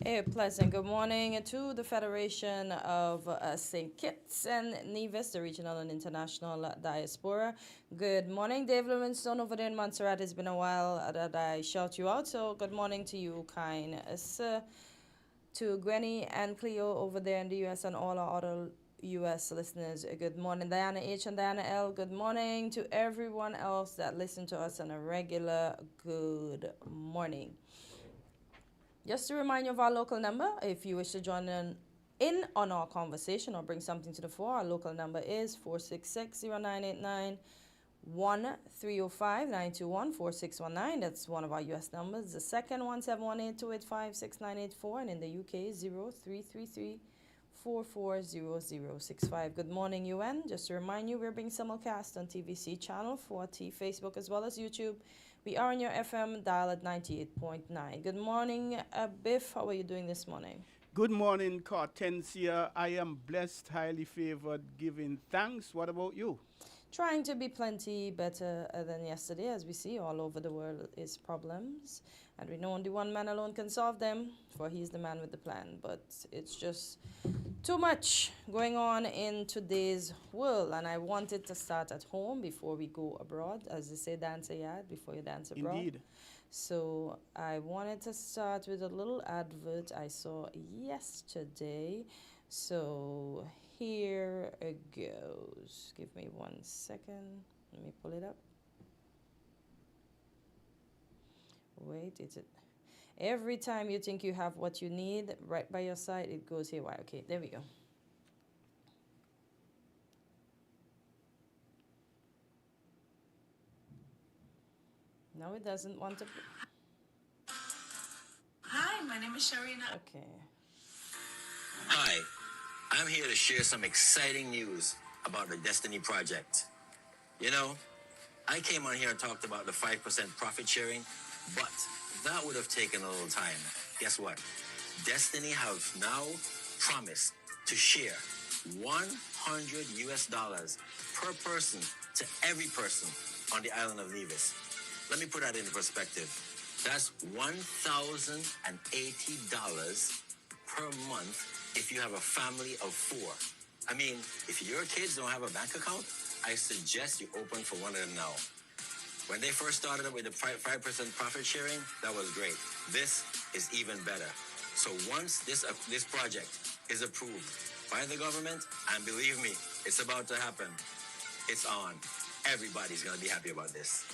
A pleasant good morning to the Federation of St. Kitts and Nevis, the regional and international diaspora. Good morning, Dave Livingstone over there in Montserrat. It's been a while that I shout you out, so good morning to you, kind sir. To Gwenny and Cleo over there in the US and all our other US listeners, good morning. Diana H and Diana L, good morning. To everyone else that listen to us on a regular, good morning. Just to remind you of our local number, if you wish to join in on our conversation or bring something to the fore, our local number is 466-0989. 1-305-921-4619. That's one of our US numbers. The second one, 718-285-6984. And in the UK, 0333-440065. Good morning, UN. Just to remind you, we're being simulcast on TVC Channel 40, Facebook, as well as YouTube. We are on your FM dial at 98.9. Good morning, Biff. How are you doing this morning? Good morning, Cartencia. I am blessed, highly favored, giving thanks. What about you? Trying to be plenty better than yesterday, as we see all over the world is problems, and we know only one man alone can solve them, for he's the man with the plan. But it's just too much going on in today's world, and I wanted to start at home before we go abroad, as they say, dance a yard before you dance abroad. Indeed. So I wanted to start with a little advert I saw yesterday. So here it goes. Give me 1 second. Let me pull it up. Wait, is it? Every time you think you have what you need right by your side, it goes here. Why? Okay, there we go. No, it doesn't want to. Hi, my name is Sharina. Okay. Hi, I'm here to share some exciting news about the Destiny Project. You know, I came on here and talked about the 5% profit sharing, but that would have taken a little time. Guess what? Destiny has now promised to share 100 US dollars per person to every person on the island of Nevis. Let me put that into perspective. That's $1,080 per month if you have a family of 4. I mean, if your kids don't have a bank account, I suggest you open for one of them now. When they first started with the 5% profit sharing, that was great. This is even better. So once this project is approved by the government, and believe me, it's about to happen, it's on. Everybody's going to be happy about this.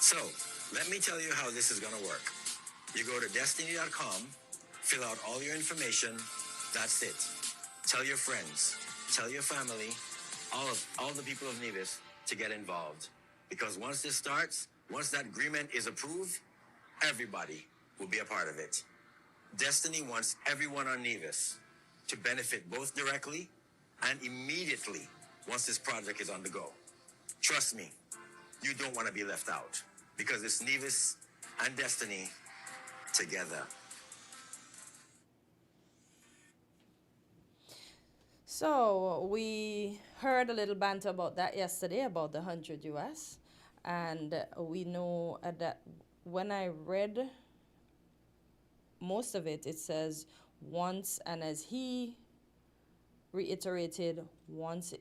So let me tell you how this is going to work. You go to destiny.com, fill out all your information. That's it. Tell your friends, tell your family, all the people of Nevis to get involved. Because once this starts, once that agreement is approved, everybody will be a part of it. Destiny wants everyone on Nevis to benefit both directly and immediately once this project is on the go. Trust me, you don't want to be left out because it's Nevis and Destiny together. So we heard a little banter about that yesterday, about the 100 US. And we know that when I read most of it, it says once, and as he reiterated, once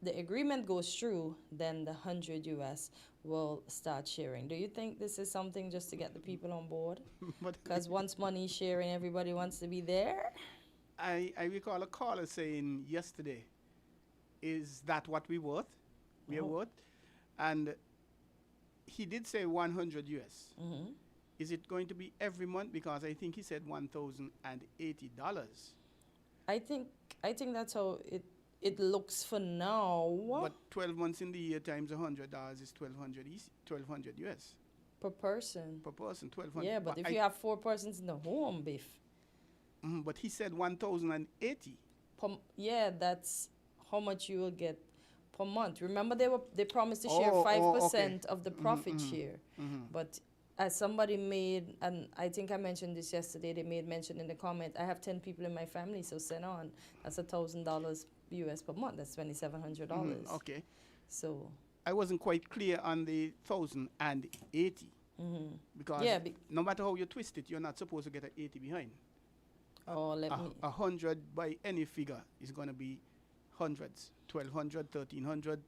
the agreement goes through, then the 100 US will start sharing. Do you think this is something just to get the people on board? Because once money is sharing, everybody wants to be there. I recall a caller saying yesterday, is that what we worth? We are worth? And he did say 100 US. Mm-hmm. Is it going to be every month? Because I think he said $1,080. I think that's how it looks for now. But 12 months in the year times $100 is 1,200 US Per person. per person. 1,200. Yeah, but if you have 4 persons in the home, Biff. But he said 1,080. Yeah, that's how much you will get per month. Remember, they promised to share 5% okay. of the profit share. But as somebody made, and I think I mentioned this yesterday, they made mention in the comment, I have 10 people in my family, so send on. That's $1,000 US per month. That's $2,700. Okay. So I wasn't quite clear on the 1,080. Because Yeah, no matter how you twist it, you're not supposed to get an 80 behind. oh, let me. 100 by any figure is going to be hundreds. 1200, 1300,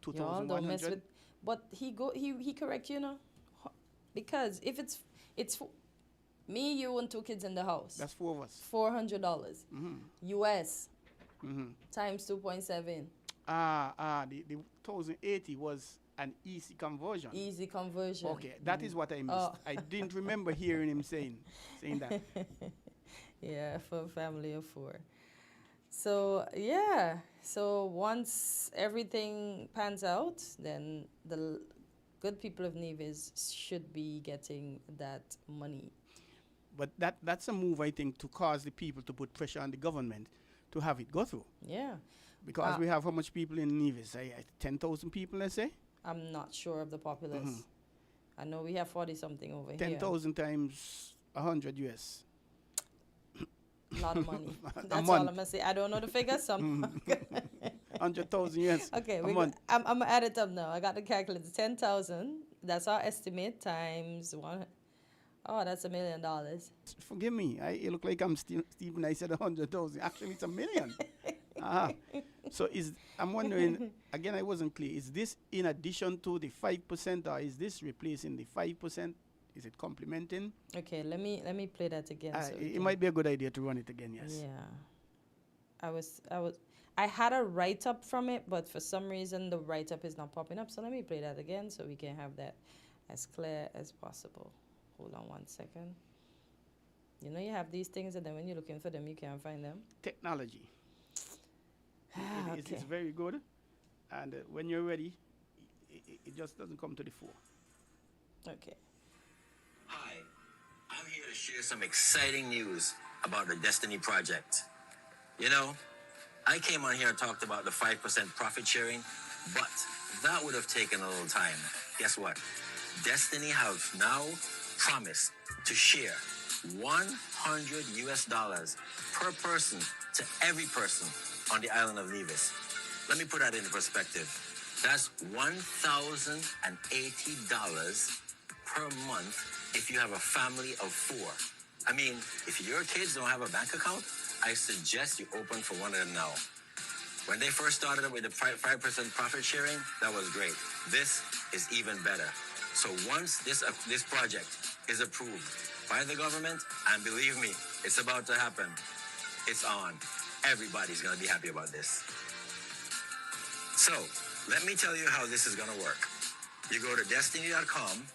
Y'all don't mess 2100. with. But he correct you know, because if it's me, you, and 2 kids in the house. That's 4 of us. $400 US Mm-hmm. times 2.7. The 1080 was an easy conversion. Easy conversion. Okay, that is what I missed. Oh. I didn't remember hearing him saying that. Yeah, for a family of 4. So yeah, so once everything pans out, then the good people of Nevis should be getting that money. But that's a move, I think, to cause the people to put pressure on the government to have it go through. Yeah, Because we have how much people in Nevis? 10,000 people, let's say? I'm not sure of the populace. I know we have 40 something over here. 10,000 times 100 US. A lot of money. A That's all month. I'm gonna say. I don't know the figure. Some 100,000 US. okay. a month. I'm gonna add it up now. I got the calculator. 10,000. That's our estimate times one. Oh, that's $1 million. Forgive me. It look like I'm Stephen. I said 100,000. Actually, it's $1 million. So I'm wondering, again, I wasn't clear. Is this in addition to the 5%, or is this replacing the 5%? Is it complementing? Okay, let me play that again. So It might be a good idea to run it again, yes. Yeah. I had a write up from it, but for some reason the write up is not popping up. So let me play that again so we can have that as clear as possible. Hold on 1 second. You know you have these things, and then when you're looking for them, you can't find them. Technology. Okay. It's very good. And when you're ready, it just doesn't come to the fore. Okay. Hi, I'm here to share some exciting news about the Destiny Project. You know, I came on here and talked about the 5% profit sharing, but that would have taken a little time. Guess what? Destiny have now promised to share 100 US dollars per person to every person on the island of Nevis. Let me put that into perspective. That's $1,080 per month if you have a family of 4. I mean, if your kids don't have a bank account, I suggest you open for one of them now. When they first started with the 5% profit sharing, that was great. This is even better. So once this project is approved by the government, and believe me, it's about to happen, it's on. Everybody's going to be happy about this. So let me tell you how this is going to work. You go to destiny.com,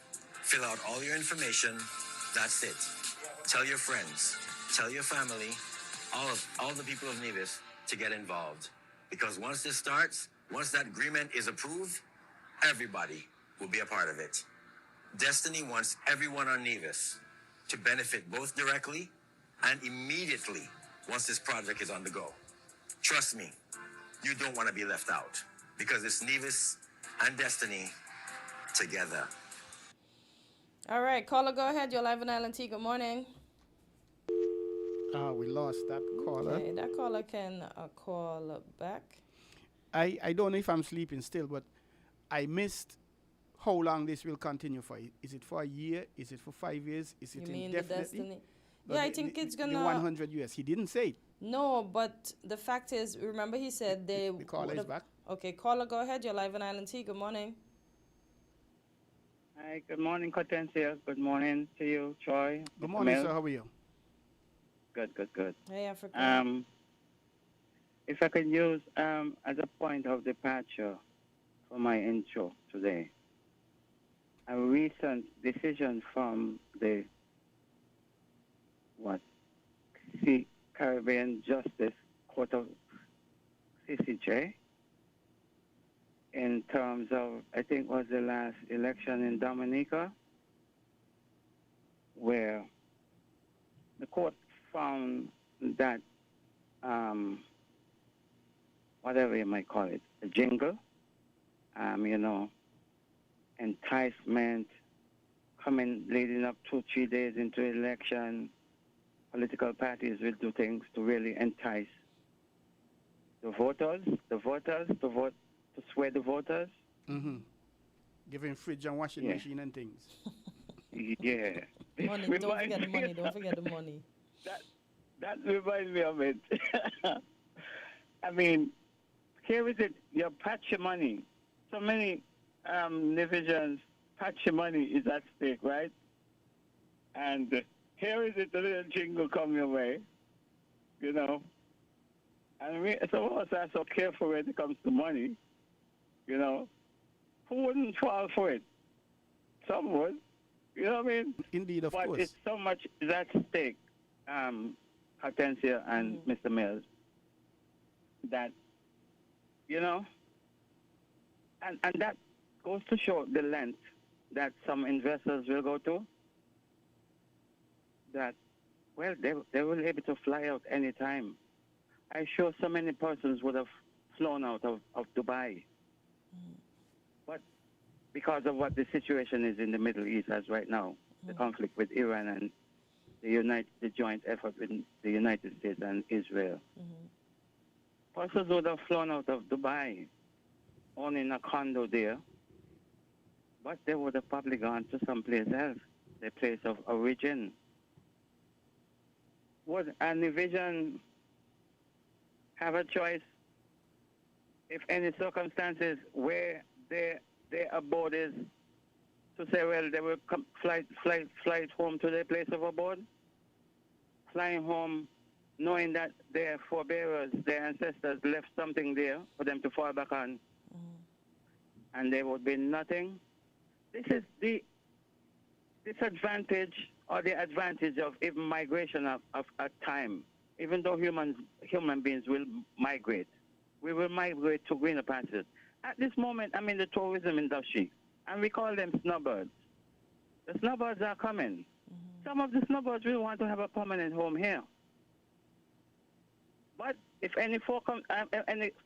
fill out all your information. That's it. Tell your friends, tell your family, all the people of Nevis to get involved. Because once this starts, once that agreement is approved, everybody will be a part of it. Destiny wants everyone on Nevis to benefit both directly and immediately once this project is on the go. Trust me, you don't want to be left out because it's Nevis and Destiny together. All right, caller, go ahead. You're live on Island T. Good morning. We lost that caller. Okay, that caller can call back. I don't know if I'm sleeping still, but I missed how long this will continue for. Is it for a year? Is it for 5 years? Is it You mean the indefinitely? Destiny? No, Yeah, I think it's the gonna. 100 US. He didn't say it. No, but the fact is, remember he said they. The caller is back. Okay, caller, go ahead. You're live on Island T. Good morning. Hi, good morning, Cortencia. Good morning to you, Troy. Good morning, Mel. sir. How are you? Good. Hey, Africa. If I could use as a point of departure for my intro today, a recent decision from the Caribbean Justice Court of CCJ in terms of, I think was the last election in Dominica, where the court found that, whatever you might call it, a jingle, enticement, coming leading up 2-3 days into election, political parties will do things to really entice the voters to vote, to sway the voters. Mm-hmm. Giving fridge and washing Yeah. machine and things. Yeah. This Money. Don't reminds forget the me money. Don't forget the money. that that reminds me of it. I mean, here is it. You patch your money. So many divisions, patch your money is at stake, right? And here is it. The little jingle come your way, you know. And some of us are so careful when it comes to money, you know. Who wouldn't fall for it? Some would. You know what I mean? Indeed, of But course. it's so much is at stake, Hortensia and Mr. Mills, that, you know, and that goes to show the length that some investors will go to, that, well, they will be able to fly out anytime. I'm sure so many persons would have flown out of Dubai. But because of what the situation is in the Middle East as right now, the conflict with Iran and the joint effort with the United States and Israel, persons would have flown out of Dubai, owning a condo there, but they would have probably gone to someplace else, their place of origin. Would a division have a choice if any circumstances where their abode is to say, well, they will fly home to their place of abode, flying home knowing that their forebearers, their ancestors left something there for them to fall back on, and there would be nothing. This is the disadvantage or the advantage of even migration of time. Even though human beings will migrate, we will migrate to greener pastures. At this moment, I'm in the tourism industry, and we call them snowbirds. The snowbirds are coming. Some of the snowbirds will want to have a permanent home here. But if any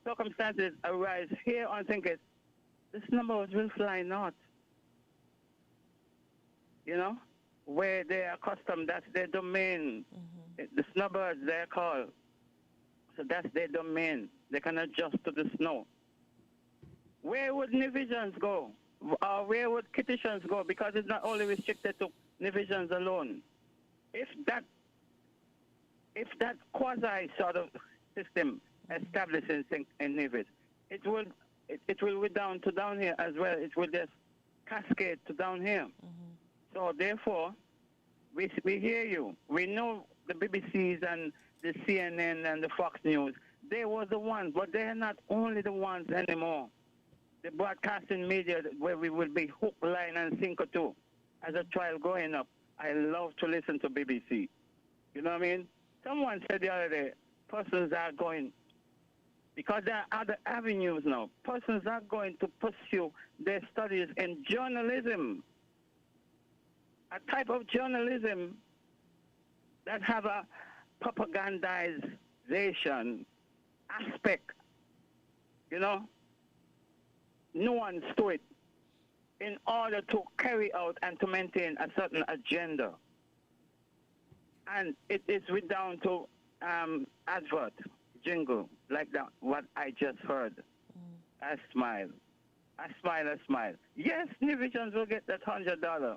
circumstances arise here on Thinkit, the snowbirds will fly north. You know, where they are accustomed, that's their domain. The snowbirds, they're called. So that's their domain. They can adjust to the snow. Where would Nevisions go? Or where would Kittitians go? Because it's not only restricted to Nevisions alone. If that quasi sort of system established in Nevis, it will go down to down here as well. It will just cascade to down here. So therefore, we hear you. We know the BBCs and the CNN and the Fox News. They were the ones, but they're not only the ones anymore. The broadcasting media where we will be hook, line, and sinker too. As a child growing up, I love to listen to BBC. You know what I mean? Someone said the other day, persons are going, because there are other avenues now, persons are going to pursue their studies in journalism. A type of journalism that have a propagandization aspect, you know, nuance to it, in order to carry out and to maintain a certain agenda. And it is down to advert, jingle, like that, what I just heard. I smile. Yes, Nevisions will get that $100.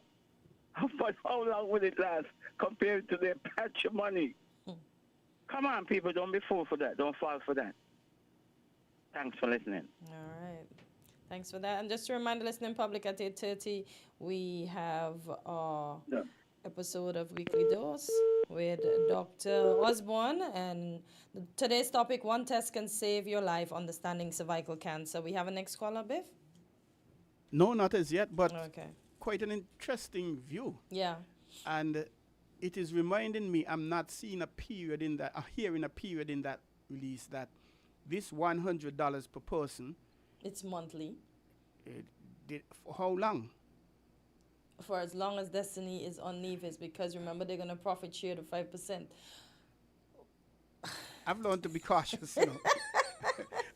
But how long will it last compared to their patch of money? Come on, people, don't be fooled for that. Don't fall for that. Thanks for listening. All right. Thanks for that. And just to remind the listening public, at 8:30, we have episode of Weekly Dose with Dr. Osborne. And today's topic, one test can save your life, understanding cervical cancer. We have a next caller, Biff? No, not as yet, but Okay. quite an interesting view. Yeah. And it is reminding me I'm not seeing a period in that, hearing a period in that release that this $100 per person, It's monthly. for how long? For as long as Destiny is on Nevis, because remember, they're going to profit share the 5%. I've learned to be cautious, you know.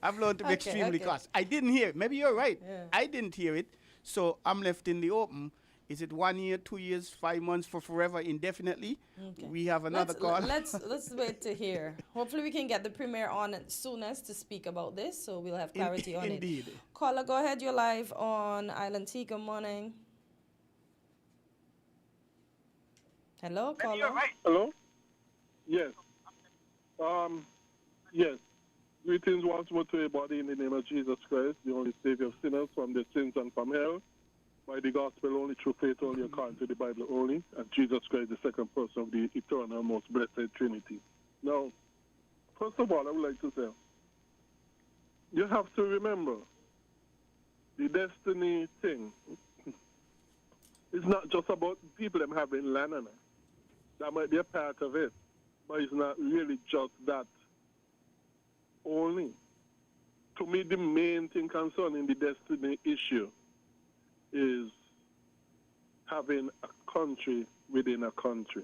I've learned to be extremely okay. cautious. I didn't hear it. Maybe you're right. Yeah. I didn't hear it. So I'm left in the open. Is it 1 year, 2 years, 5 months, for forever, indefinitely? Okay. We have another call. Let's wait to hear. Hopefully we can get the premier on soonest to speak about this, so we'll have clarity on Indeed. it. Caller, go ahead. You're live on Island Tea. Good morning. Hello, caller. Hello? Yes. Um, yes. Greetings once more to everybody in the name of Jesus Christ, the only Savior of sinners from their sins and from hell. By the gospel only, through faith only, according to the Bible only, and Jesus Christ, the second person of the eternal, most blessed Trinity. Now, first of all, I would like to say, you have to remember the destiny thing. It's not just about people them having land on it. That might be a part of it, but it's not really just that only. To me, the main thing concerning the destiny issue is having a country within a country.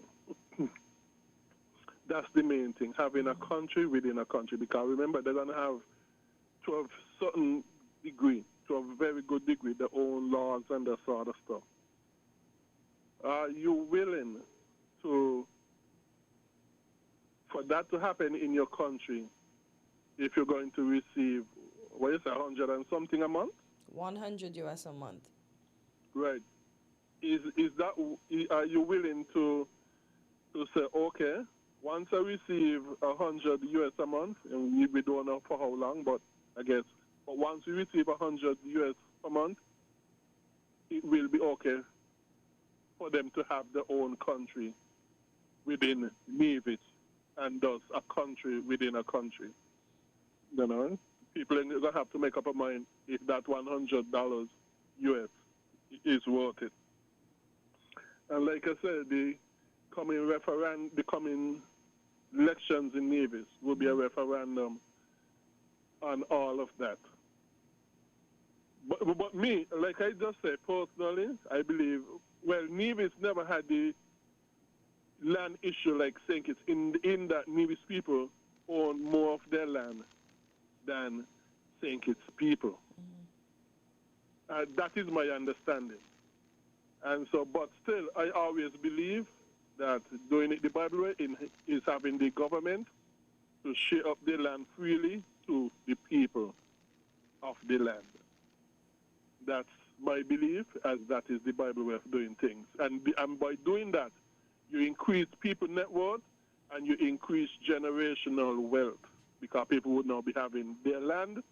That's the main thing, having a country within a country. Because remember, they're going to have, to a certain degree, to a very good degree, their own laws and that sort of stuff. Are you willing to, for that to happen in your country, if you're going to receive, what is it, 100 and something a month? 100 US a month. Right. Is that, are you willing to say, okay, once I receive 100 US a month, and we don't know for how long, but I guess, but once we receive 100 US a month, it will be okay for them to have their own country within Nevis, and thus a country within a country. You know, people are going to have to make up a mind if that $100 US is worth it. And like I said, the coming elections in Nevis will be a referendum on all of that. But me, like I just said, personally, I believe, well, Nevis never had the land issue like St. Kitts, in that Nevis people own more of their land than St. Kitts people. That is my understanding. And so, but still, I always believe that doing it the Bible way is having the government to share up the land freely to the people of the land. That's my belief, as that is the Bible way of doing things. And by doing that, you increase people net worth and you increase generational wealth, because people would now be having their land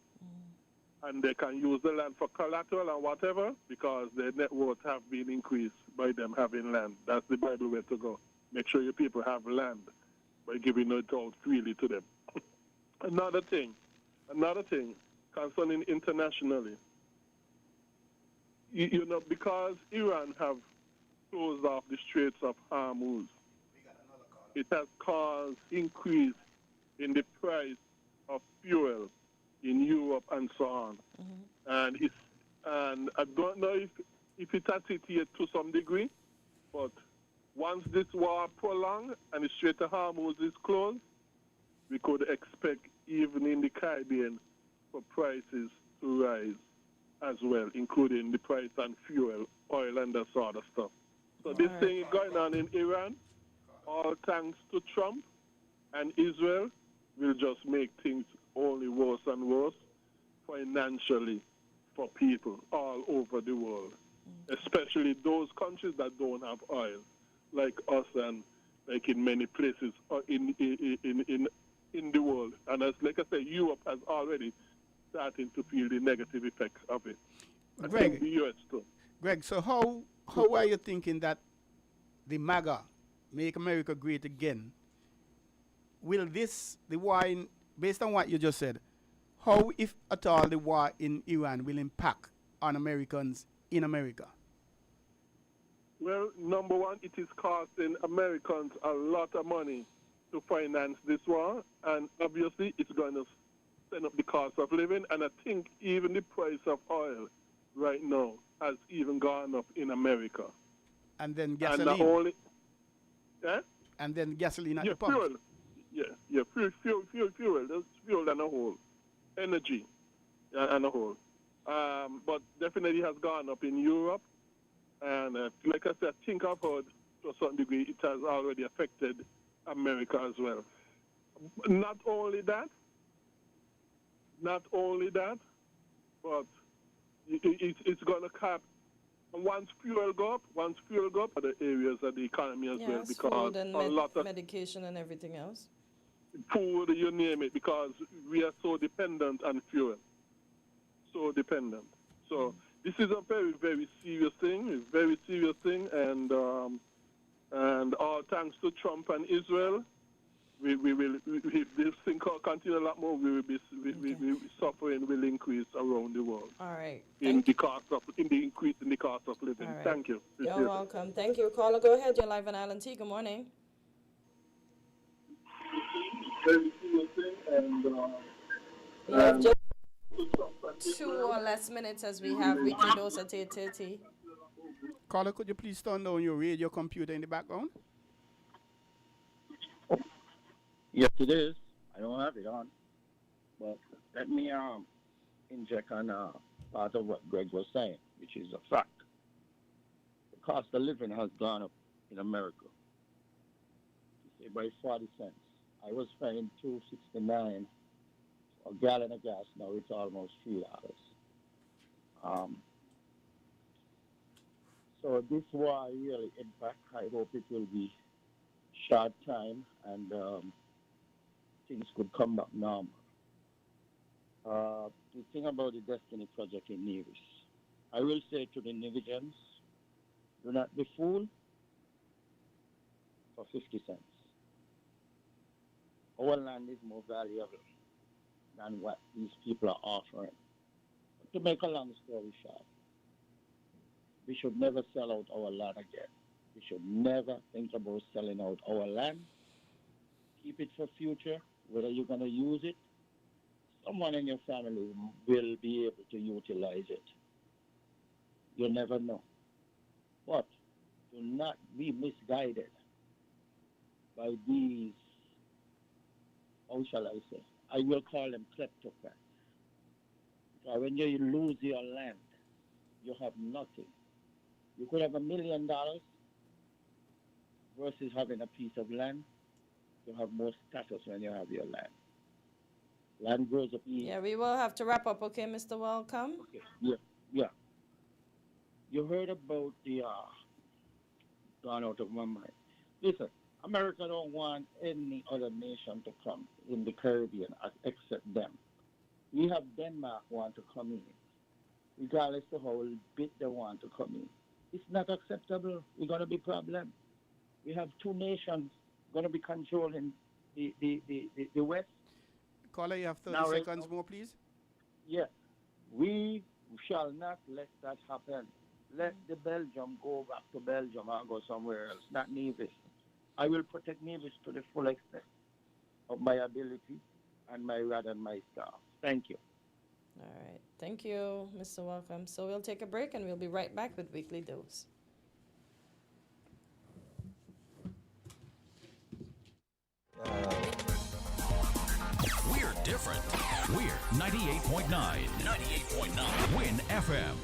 and they can use the land for collateral and whatever, because their net worth have been increased by them having land. That's the Bible way to go. Make sure your people have land by giving it out freely to them. Another thing concerning internationally, you know, because Iran have closed off the Straits of Hormuz, it has caused increase in the price of fuel in Europe and so on. And I don't know if it has hit here to some degree, but once this war prolonged and the Strait of Hormuz is closed, we could expect even in the Caribbean for prices to rise as well, including the price on fuel, oil, and that sort of stuff. So this thing is going on in Iran, all thanks to Trump and Israel, will just make things only worse and worse financially for people all over the world, especially those countries that don't have oil, like us and like in many places in the world. And as like I say, Europe has already starting to feel the negative effects of it. I think the US too. Greg, so how are you thinking that the MAGA, Make America Great Again, will the war based on what you just said, how, if at all, the war in Iran will impact on Americans in America? Well, number one, it is costing Americans a lot of money to finance this war, and obviously it's going to send up the cost of living, and I think even the price of oil right now has even gone up in America. And then gasoline. And not only, and then gasoline at yeah, the pump. Fuel. Fuel. That's fuel and a whole. Energy and a whole. But definitely has gone up in Europe. And like I said, I think I've heard to a certain degree it has already affected America as well. Not only that, but it's going to cap And once fuel go up, other areas of the economy as well, Yes, because food and a lot of medication and everything else. food, you name it, because we are so dependent on fuel. So dependent. So this is a very, very serious thing. It's a very serious thing, and all thanks to Trump and Israel, we will, if this thing continue a lot more, we will be suffering will increase around the world. All right. In the increase in the cost of living. All right. Thank you. Appreciate You're it. welcome. Thank you. Caller, go ahead. You're live on Island T. Good morning. Very serious thing, and We have just 2 or less minutes as we have weekly dose at 8:30. Caller, could you please turn down your radio computer in the background? Yes, it is. I don't have it on. But let me inject on part of what Greg was saying, which is a fact. The cost of living has gone up in America. Say by 40 cents. I was paying $2.69 for a gallon of gas. Now it's almost $3. So this war really impact. I hope it will be short time and things could come back normal. The thing about the Destiny Project in Nevis, I will say to the Nevisians, do not be fooled for 50 cents. Our land is more valuable than what these people are offering. To make a long story short, we should never sell out our land again. We should never think about selling out our land. Keep it for future, whether you're going to use it. Someone in your family will be able to utilize it. You never know. But do not be misguided by these, how shall I say, I will call them kleptocrats. Because when you lose your land, you have nothing. You could have $1 million versus having a piece of land. You have more status when you have your land. Land grows up easy. Yeah, we will have to wrap up, okay, Mr. Welcome? Okay. Yeah. You heard about the, gone out of my mind. Listen, America don't want any other nation to come in the Caribbean except them. We have Denmark want to come in, regardless of how big they want to come in. It's not acceptable. We're going to be problem. We have two nations going to be controlling the West. Caller, you have 30 Now, seconds more, please. Yes. We shall not let that happen. Let the Belgium go back to Belgium and go somewhere else, not Nevis. I will protect Nevis to the full extent of my ability and my rod and my staff. Thank you. All right. Thank you, Mr. Welcome. So we'll take a break and we'll be right back with Weekly Dose. We're different. We're 98.9. 98.9. Win FM.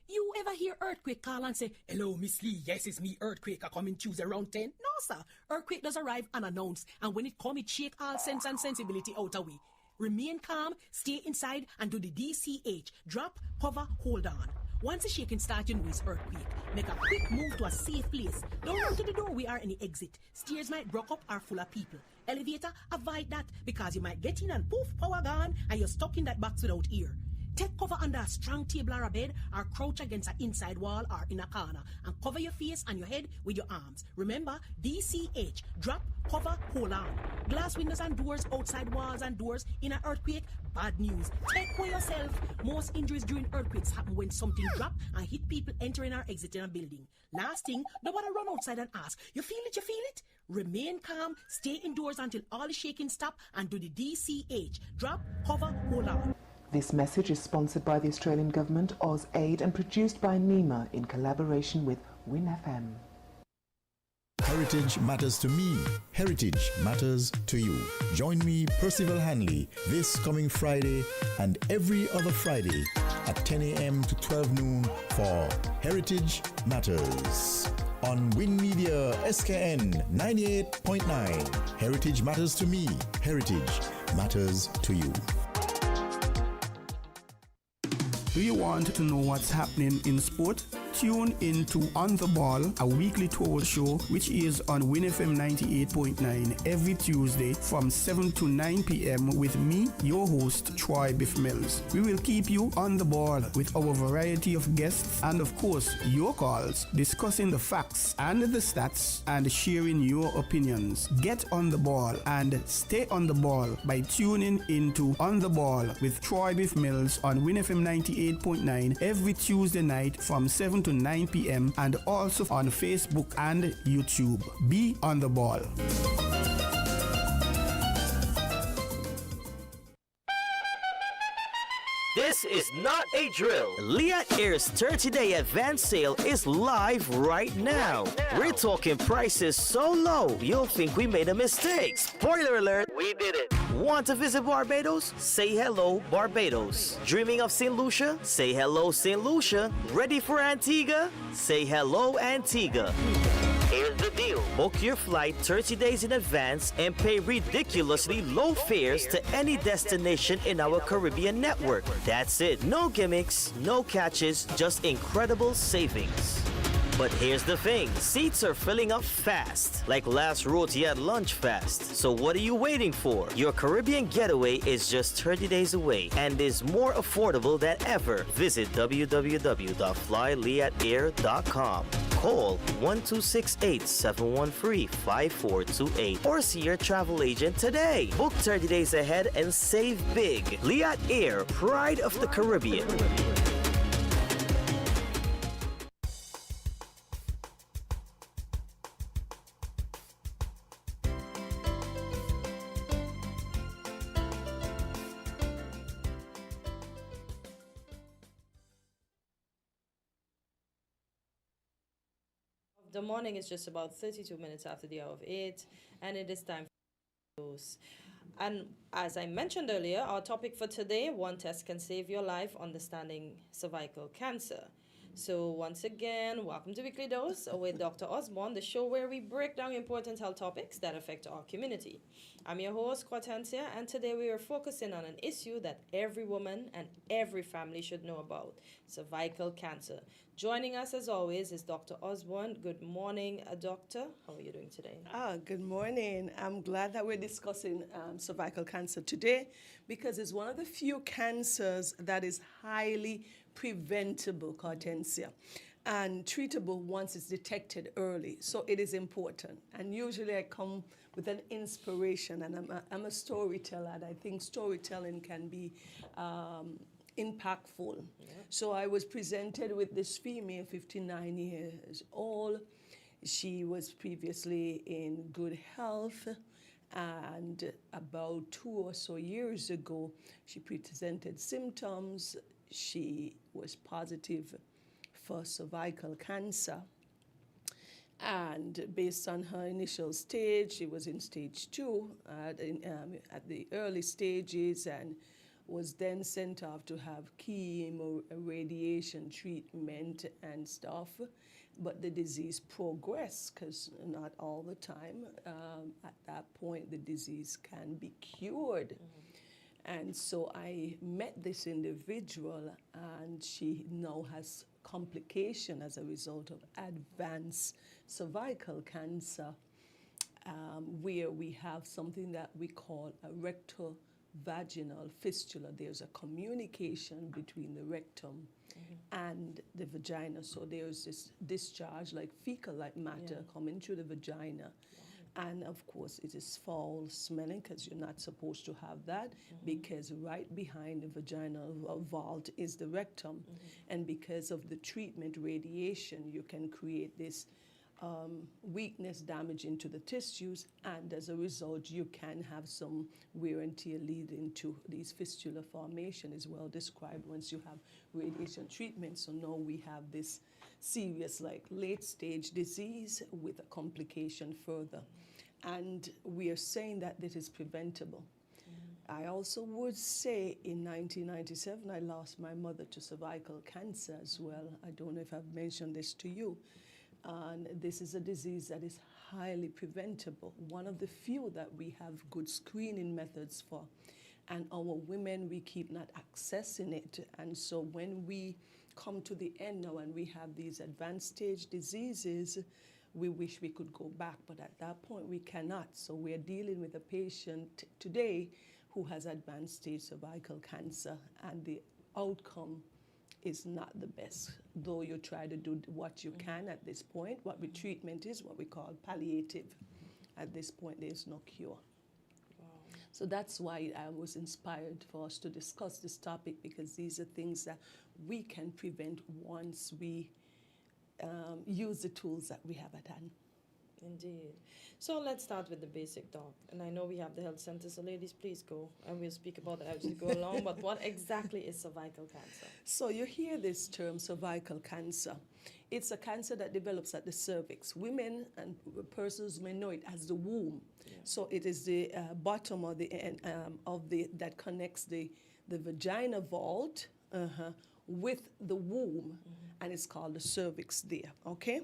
You ever hear earthquake call and say, "Hello, Miss Lee, yes, it's me, earthquake, I come in Tuesday around 10? No, sir. Earthquake does arrive unannounced, and when it come, it shake all sense and sensibility out of we. Remain calm, stay inside, and do the DCH. Drop, cover, hold on. Once the shaking starts, you know it's earthquake. Make a quick move to a safe place. Don't run to the doorway or any exit. Stairs might broke up or full of people. Elevator, avoid that, because you might get in and poof, power gone, and you're stuck in that box without ear. Take cover under a strong table or a bed, or crouch against an inside wall or in a corner, and cover your face and your head with your arms. Remember, DCH, drop, cover, hold on. Glass windows and doors, outside walls and doors in an earthquake, bad news. Take care yourself. Most injuries during earthquakes happen when something drop and hit people entering or exiting a building. Last thing, nobody run outside and ask, you feel it, you feel it? Remain calm, stay indoors until all the shaking stop, and do the DCH, drop, cover, hold on. This message is sponsored by the Australian Government, AusAid, and produced by NEMA in collaboration with WinFM. Heritage matters to me. Heritage matters to you. Join me, Percival Hanley, this coming Friday and every other Friday at 10 a.m. to 12 noon for Heritage Matters on Win Media SKN 98.9. Heritage matters to me. Heritage matters to you. Do you want to know what's happening in sport? Tune into On the Ball, a weekly tour show which is on WinFM 98.9 every Tuesday from 7 to 9 p.m. with me, your host, Troy Biff Mills. We will keep you on the ball with our variety of guests and, of course, your calls, discussing the facts and the stats and sharing your opinions. Get on the ball and stay on the ball by tuning into On the Ball with Troy Biff Mills on WinFM 98.9 every Tuesday night from 7 to 9 p.m. and also on Facebook and YouTube. Be on the ball. This is not a drill. Leah Air's 30-day advance sale is live right now. We're talking prices so low, you'll think we made a mistake. Spoiler alert, we did it. Want to visit Barbados? Say hello, Barbados. Dreaming of St. Lucia? Say hello, St. Lucia. Ready for Antigua? Say hello, Antigua. Here's the deal. Book your flight 30 days in advance and pay ridiculously low fares to any destination in our Caribbean network. That's it. No gimmicks, no catches, just incredible savings. But here's the thing, seats are filling up fast, like last roti at lunch fast. So what are you waiting for? Your Caribbean getaway is just 30 days away and is more affordable than ever. Visit www.flyleatair.com. Call 1268-713-5428 or see your travel agent today. Book 30 days ahead and save big. Liat Air, pride of the Caribbean. The morning is just about 32 minutes after the hour of 8, and it is time for news. And as I mentioned earlier, our topic for today, one test can save your life, understanding cervical cancer. So once again, welcome to Weekly Dose with Dr. Osborne, the show where we break down important health topics that affect our community. I'm your host, Quartentia, and today we are focusing on an issue that every woman and every family should know about, cervical cancer. Joining us as always is Dr. Osborne. Good morning, doctor. How are you doing today? Good morning. I'm glad that we're discussing cervical cancer today because it's one of the few cancers that is highly preventable, Hortensia, and treatable once it's detected early. So it is important. And usually I come with an inspiration, and I'm a storyteller, and I think storytelling can be impactful. Yeah. So I was presented with this female, 59 years old. She was previously in good health, and about 2 or so years ago, she presented symptoms. She was positive for cervical cancer. And based on her initial stage, she was in stage 2 at the early stages, and was then sent off to have chemo, radiation treatment and stuff. But the disease progressed, because not all the time at that point the disease can be cured. Mm-hmm. And so I met this individual, and she now has complication as a result of advanced cervical cancer, where we have something that we call a rectovaginal fistula. There's a communication between the rectum and the vagina. So there's this discharge, like fecal-like matter, coming through the vagina. And of course, it is foul smelling, because you're not supposed to have that, because right behind the vaginal vault is the rectum. And because of the treatment, radiation, you can create this weakness, damage into the tissues, and as a result, you can have some wear and tear leading to these fistula formation. Is well described once you have radiation treatment. So now we have this serious, like late stage disease with a complication further. And we are saying that this is preventable. I also would say in 1997, I lost my mother to cervical cancer as well. I don't know if I've mentioned this to you. And this is a disease that is highly preventable, one of the few that we have good screening methods for. and our women, we keep not accessing it. And so when we come to the end now and we have these advanced stage diseases, we wish we could go back, but at that point we cannot. So we're dealing with a patient today who has advanced stage cervical cancer, and the outcome is not the best, though you try to do what you can at this point. What the treatment is what we call palliative. At this point, there is no cure. So that's why I was inspired for us to discuss this topic, because these are things that we can prevent once we use the tools that we have at hand. Indeed. So let's start with the basic, Doc. And I know we have the health center, so ladies, please go. And we'll speak about that as we go along. But what exactly is cervical cancer? So you hear this term, cervical cancer. It's a cancer that develops at the cervix. Women and persons may know it as the womb. Yeah. So it is the bottom of the that connects the vagina vault with the womb, and it's called the cervix there, okay?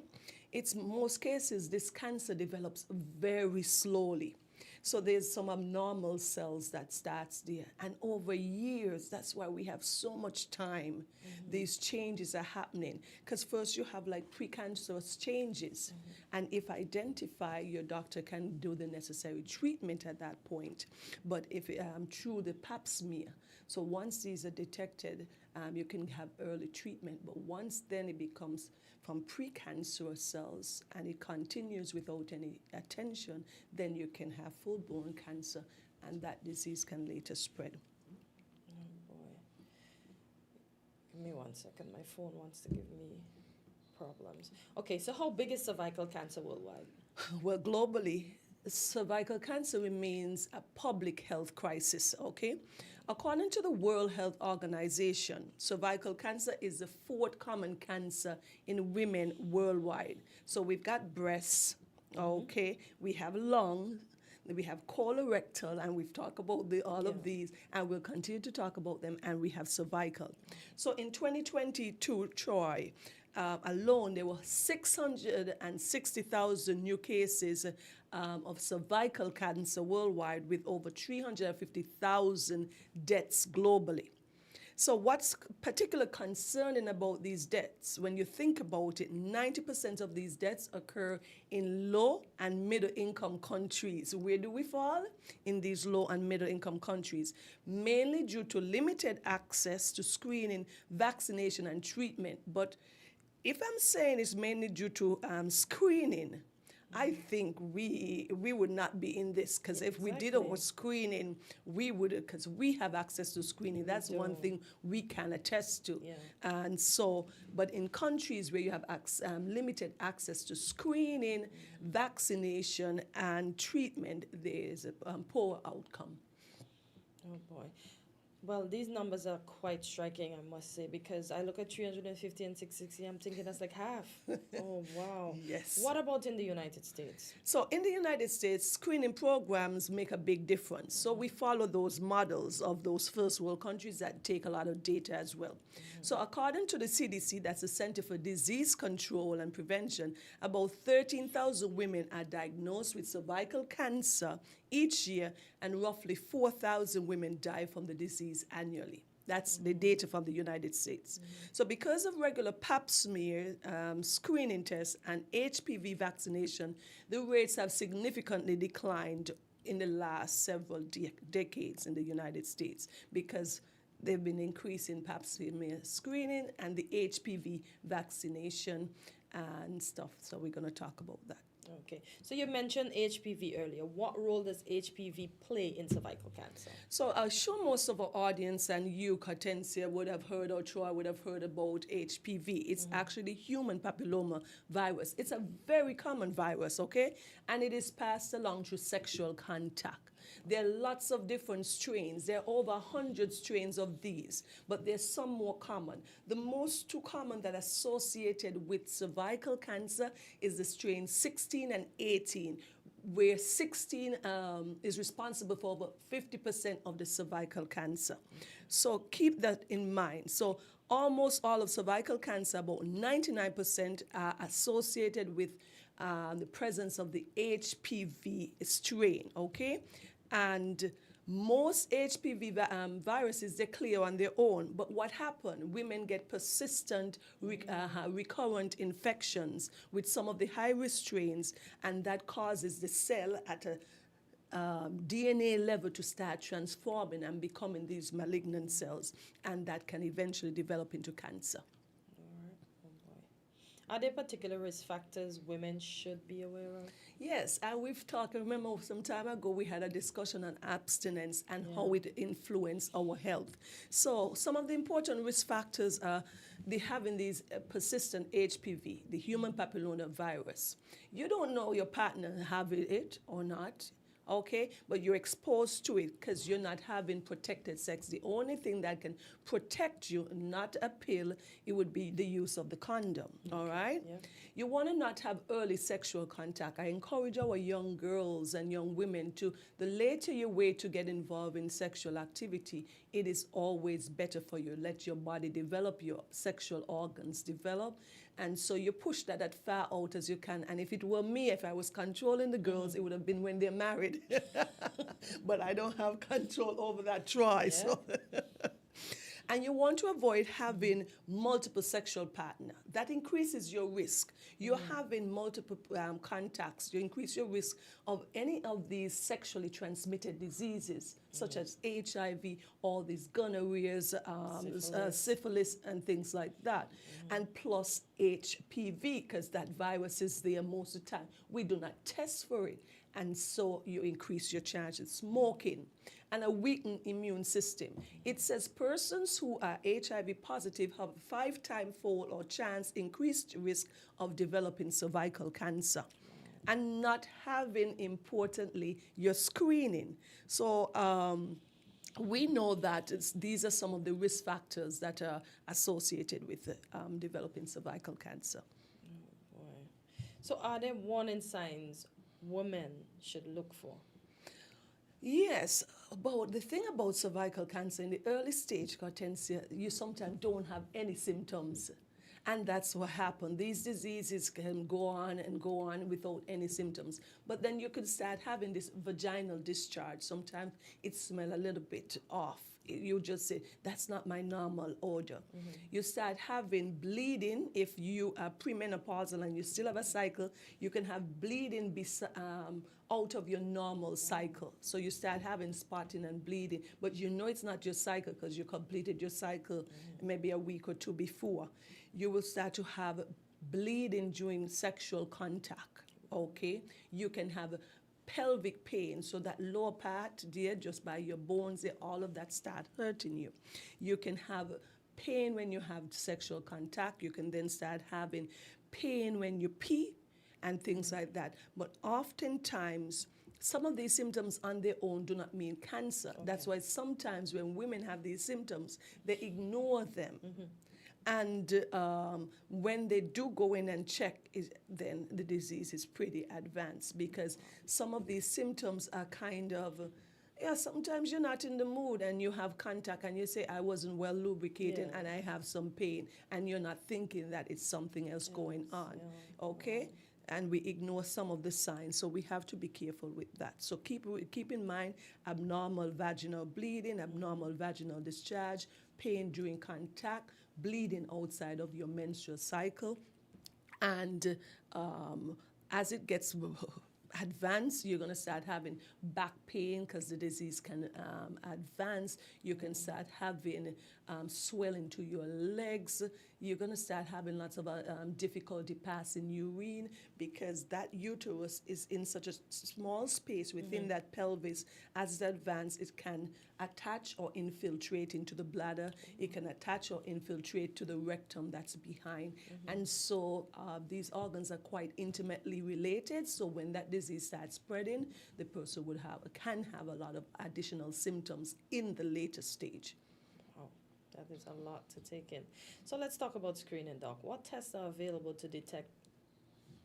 It's most cases, this cancer develops very slowly. So there's some abnormal cells that starts there. And over years, that's why we have so much time. These changes are happening. Because first you have like precancerous changes. And if identified, your doctor can do the necessary treatment at that point. But if through the pap smear, so once these are detected, you can have early treatment. But once then it becomes from precancerous cells and it continues without any attention, then you can have full-blown cancer, and that disease can later spread. Oh boy. Give me 1 second. My phone wants to give me problems. Okay, so how big is cervical cancer worldwide? Well, globally, cervical cancer remains a public health crisis, okay? According to the World Health Organization, cervical cancer is the 4th common cancer in women worldwide. So we've got breasts, okay? We have lung, we have colorectal, and we've talked about all of these, and we'll continue to talk about them, and we have cervical. So in 2022, Troy, alone, there were 660,000 new cases of cervical cancer worldwide, with over 350,000 deaths globally. So what's particularly concerning about these deaths, when you think about it, 90% of these deaths occur in low and middle income countries. Where do we fall? In these low and middle income countries, mainly due to limited access to screening, vaccination, and treatment. But if I'm saying it's mainly due to screening, I think we would not be in this, because if we did our screening, we would, because we have access to screening. That's one thing we can attest to. Yeah. And so, but in countries where you have limited access to screening, vaccination, and treatment, there's a poor outcome. Oh boy. Well, these numbers are quite striking, I must say, because I look at 350 and 660, I'm thinking that's like half. Oh, wow. Yes. What about in the United States? So in the United States, screening programs make a big difference. So we follow those models of those first world countries that take a lot of data as well. So according to the CDC, that's the Center for Disease Control and Prevention, about 13,000 women are diagnosed with cervical cancer each year, and roughly 4,000 women die from the disease annually. That's the data from the United States. So because of regular pap smear, screening tests, and HPV vaccination, the rates have significantly declined in the last several decades in the United States, because they've been increasing pap smear screening and the HPV vaccination and stuff. So we're going to talk about that. Okay. So you mentioned HPV earlier. What role does HPV play in cervical cancer? So I'm sure most of our audience and you, Hortensia, would have heard, or Troy would have heard about HPV. It's actually human papilloma virus. It's a very common virus, okay? And it is passed along through sexual contact. There are lots of different strains. There are over 100 strains of these, but there's some more common. The most two common that are associated with cervical cancer is the strain 16 and 18, where 16 is responsible for over 50% of the cervical cancer. So keep that in mind. So almost all of cervical cancer, about 99%, are associated with the presence of the HPV strain, okay? And Most HPV viruses, they clear on their own, but what happened? Women get persistent, recurrent infections with some of the high-risk strains, and that causes the cell at a DNA level to start transforming and becoming these malignant cells, and that can eventually develop into cancer. Are there particular risk factors women should be aware of? Yes, and we've talked, I remember some time ago we had a discussion on abstinence and how it influences our health. So some of the important risk factors are having these persistent HPV, the human papilloma virus. You don't know your partner having it or not. Okay, but you're exposed to it because you're not having protected sex. The only thing that can protect you, not a pill, it would be the use of the condom. All right? Yeah. You want to not have early sexual contact. I encourage our young girls and young women to, the later you wait to get involved in sexual activity, it is always better for you. Let your body develop, your sexual organs develop. And so you push that as far out as you can. And if it were me, if I was controlling the girls, it would have been when they're married. But I don't have control over that try. Yeah. So and you want to avoid having multiple sexual partners. That increases your risk. You're having multiple contacts. You increase your risk of any of these sexually transmitted diseases, such as HIV, all these gonorrheas, syphilis, and things like that. And plus HPV, because that virus is there most of the time. We do not test for it. And so you increase your chances. Smoking and a weakened immune system. It says persons who are HIV positive have a 5-time-fold or chance increased risk of developing cervical cancer. And not having, importantly, your screening. So we know that these are some of the risk factors that are associated with developing cervical cancer. Oh, boy. So are there warning signs women should look for? Yes, but the thing about cervical cancer in the early stage, Hortensia, you sometimes don't have any symptoms. And that's what happened. These diseases can go on and go on without any symptoms. But then you could start having this vaginal discharge. Sometimes it smells a little bit off. You just say, that's not my normal odor. You start having bleeding. If you are premenopausal and you still have a cycle, you can have bleeding out of your normal cycle. So you start having spotting and bleeding, but you know it's not your cycle because you completed your cycle maybe a week or two before. You will start to have bleeding during sexual contact, okay? You can have pelvic pain, so that lower part there, just by your bones there, all of that start hurting you. You can have pain when you have sexual contact. You can then start having pain when you pee and things like that. But oftentimes, some of these symptoms on their own do not mean cancer. Okay. That's why sometimes when women have these symptoms, they ignore them. And when they do go in and check, then the disease is pretty advanced, because some of these symptoms are kind of, sometimes you're not in the mood and you have contact and you say, I wasn't well lubricated and I have some pain, and you're not thinking that it's something else going on, okay? And we ignore some of the signs, so we have to be careful with that. So keep in mind abnormal vaginal bleeding, abnormal vaginal discharge, pain during contact, bleeding outside of your menstrual cycle. And as it gets advanced, you're going to start having back pain because the disease can advance. You can start having swelling to your legs. You're going to start having lots of difficulty passing urine, because that uterus is in such a small space within that pelvis. As it advances, it can attach or infiltrate into the bladder. It can attach or infiltrate to the rectum that's behind. And so these organs are quite intimately related. So when that disease starts spreading, the person can have a lot of additional symptoms in the later stage. Wow, that is a lot to take in. So let's talk about screening, Doc. What tests are available to detect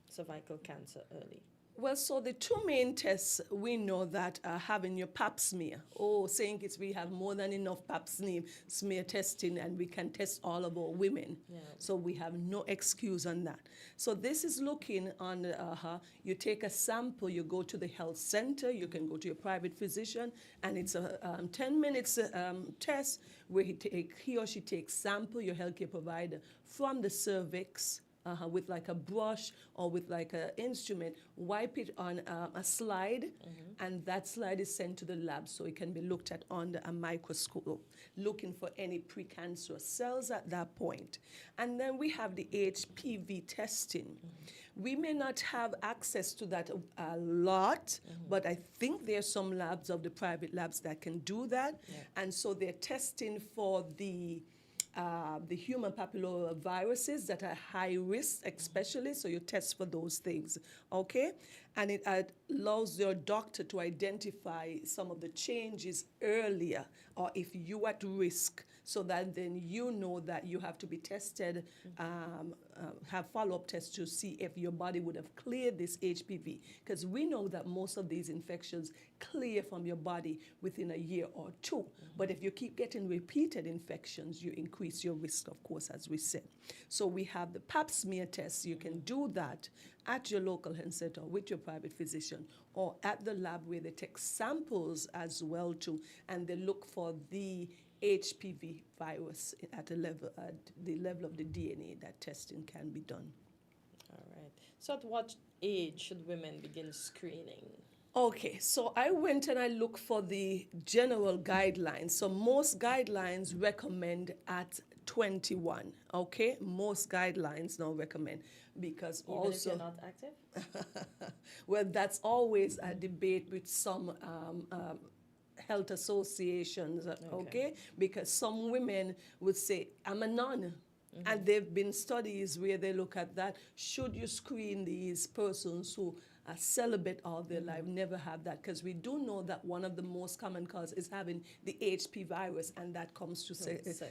cervical cancer early? Well, so the two main tests we know that are having your pap smear. Saying it's we have more than enough pap smear testing and we can test all of our women. Yeah. So we have no excuse on that. So this is looking on, you take a sample, you go to the health center, you can go to your private physician, and it's a 10 minutes test where he or she takes sample, your healthcare provider, from the cervix, with like a brush or with like an instrument, wipe it on a slide, and that slide is sent to the lab so it can be looked at under a microscope, looking for any precancerous cells at that point. And then we have the HPV testing. We may not have access to that a lot, but I think there are some labs of the private labs that can do that. Yeah. And so they're testing for the human papillomaviruses that are high risk, especially, so you test for those things, okay? And it allows your doctor to identify some of the changes earlier, or if you're at risk, so that then you know that you have to be tested, have follow-up tests to see if your body would have cleared this HPV. Because we know that most of these infections clear from your body within a year or two. But if you keep getting repeated infections, you increase your risk, of course, as we said. So we have the pap smear test. You can do that at your local health center with your private physician, or at the lab where they take samples as well too, and they look for the HPV virus at the level of the DNA. That testing can be done. All right. So at what age should women begin screening? Okay, so I went and I looked for the general guidelines. So most guidelines recommend at 21. Okay, most guidelines now recommend, because Even also if you're not active? well, that's always a debate with some health associations, okay? Because some women would say, I'm a nun. And there have been studies where they look at that. Should you screen these persons who are celibate all their life, never have that? Because we do know that one of the most common causes is having the HP virus, and that comes to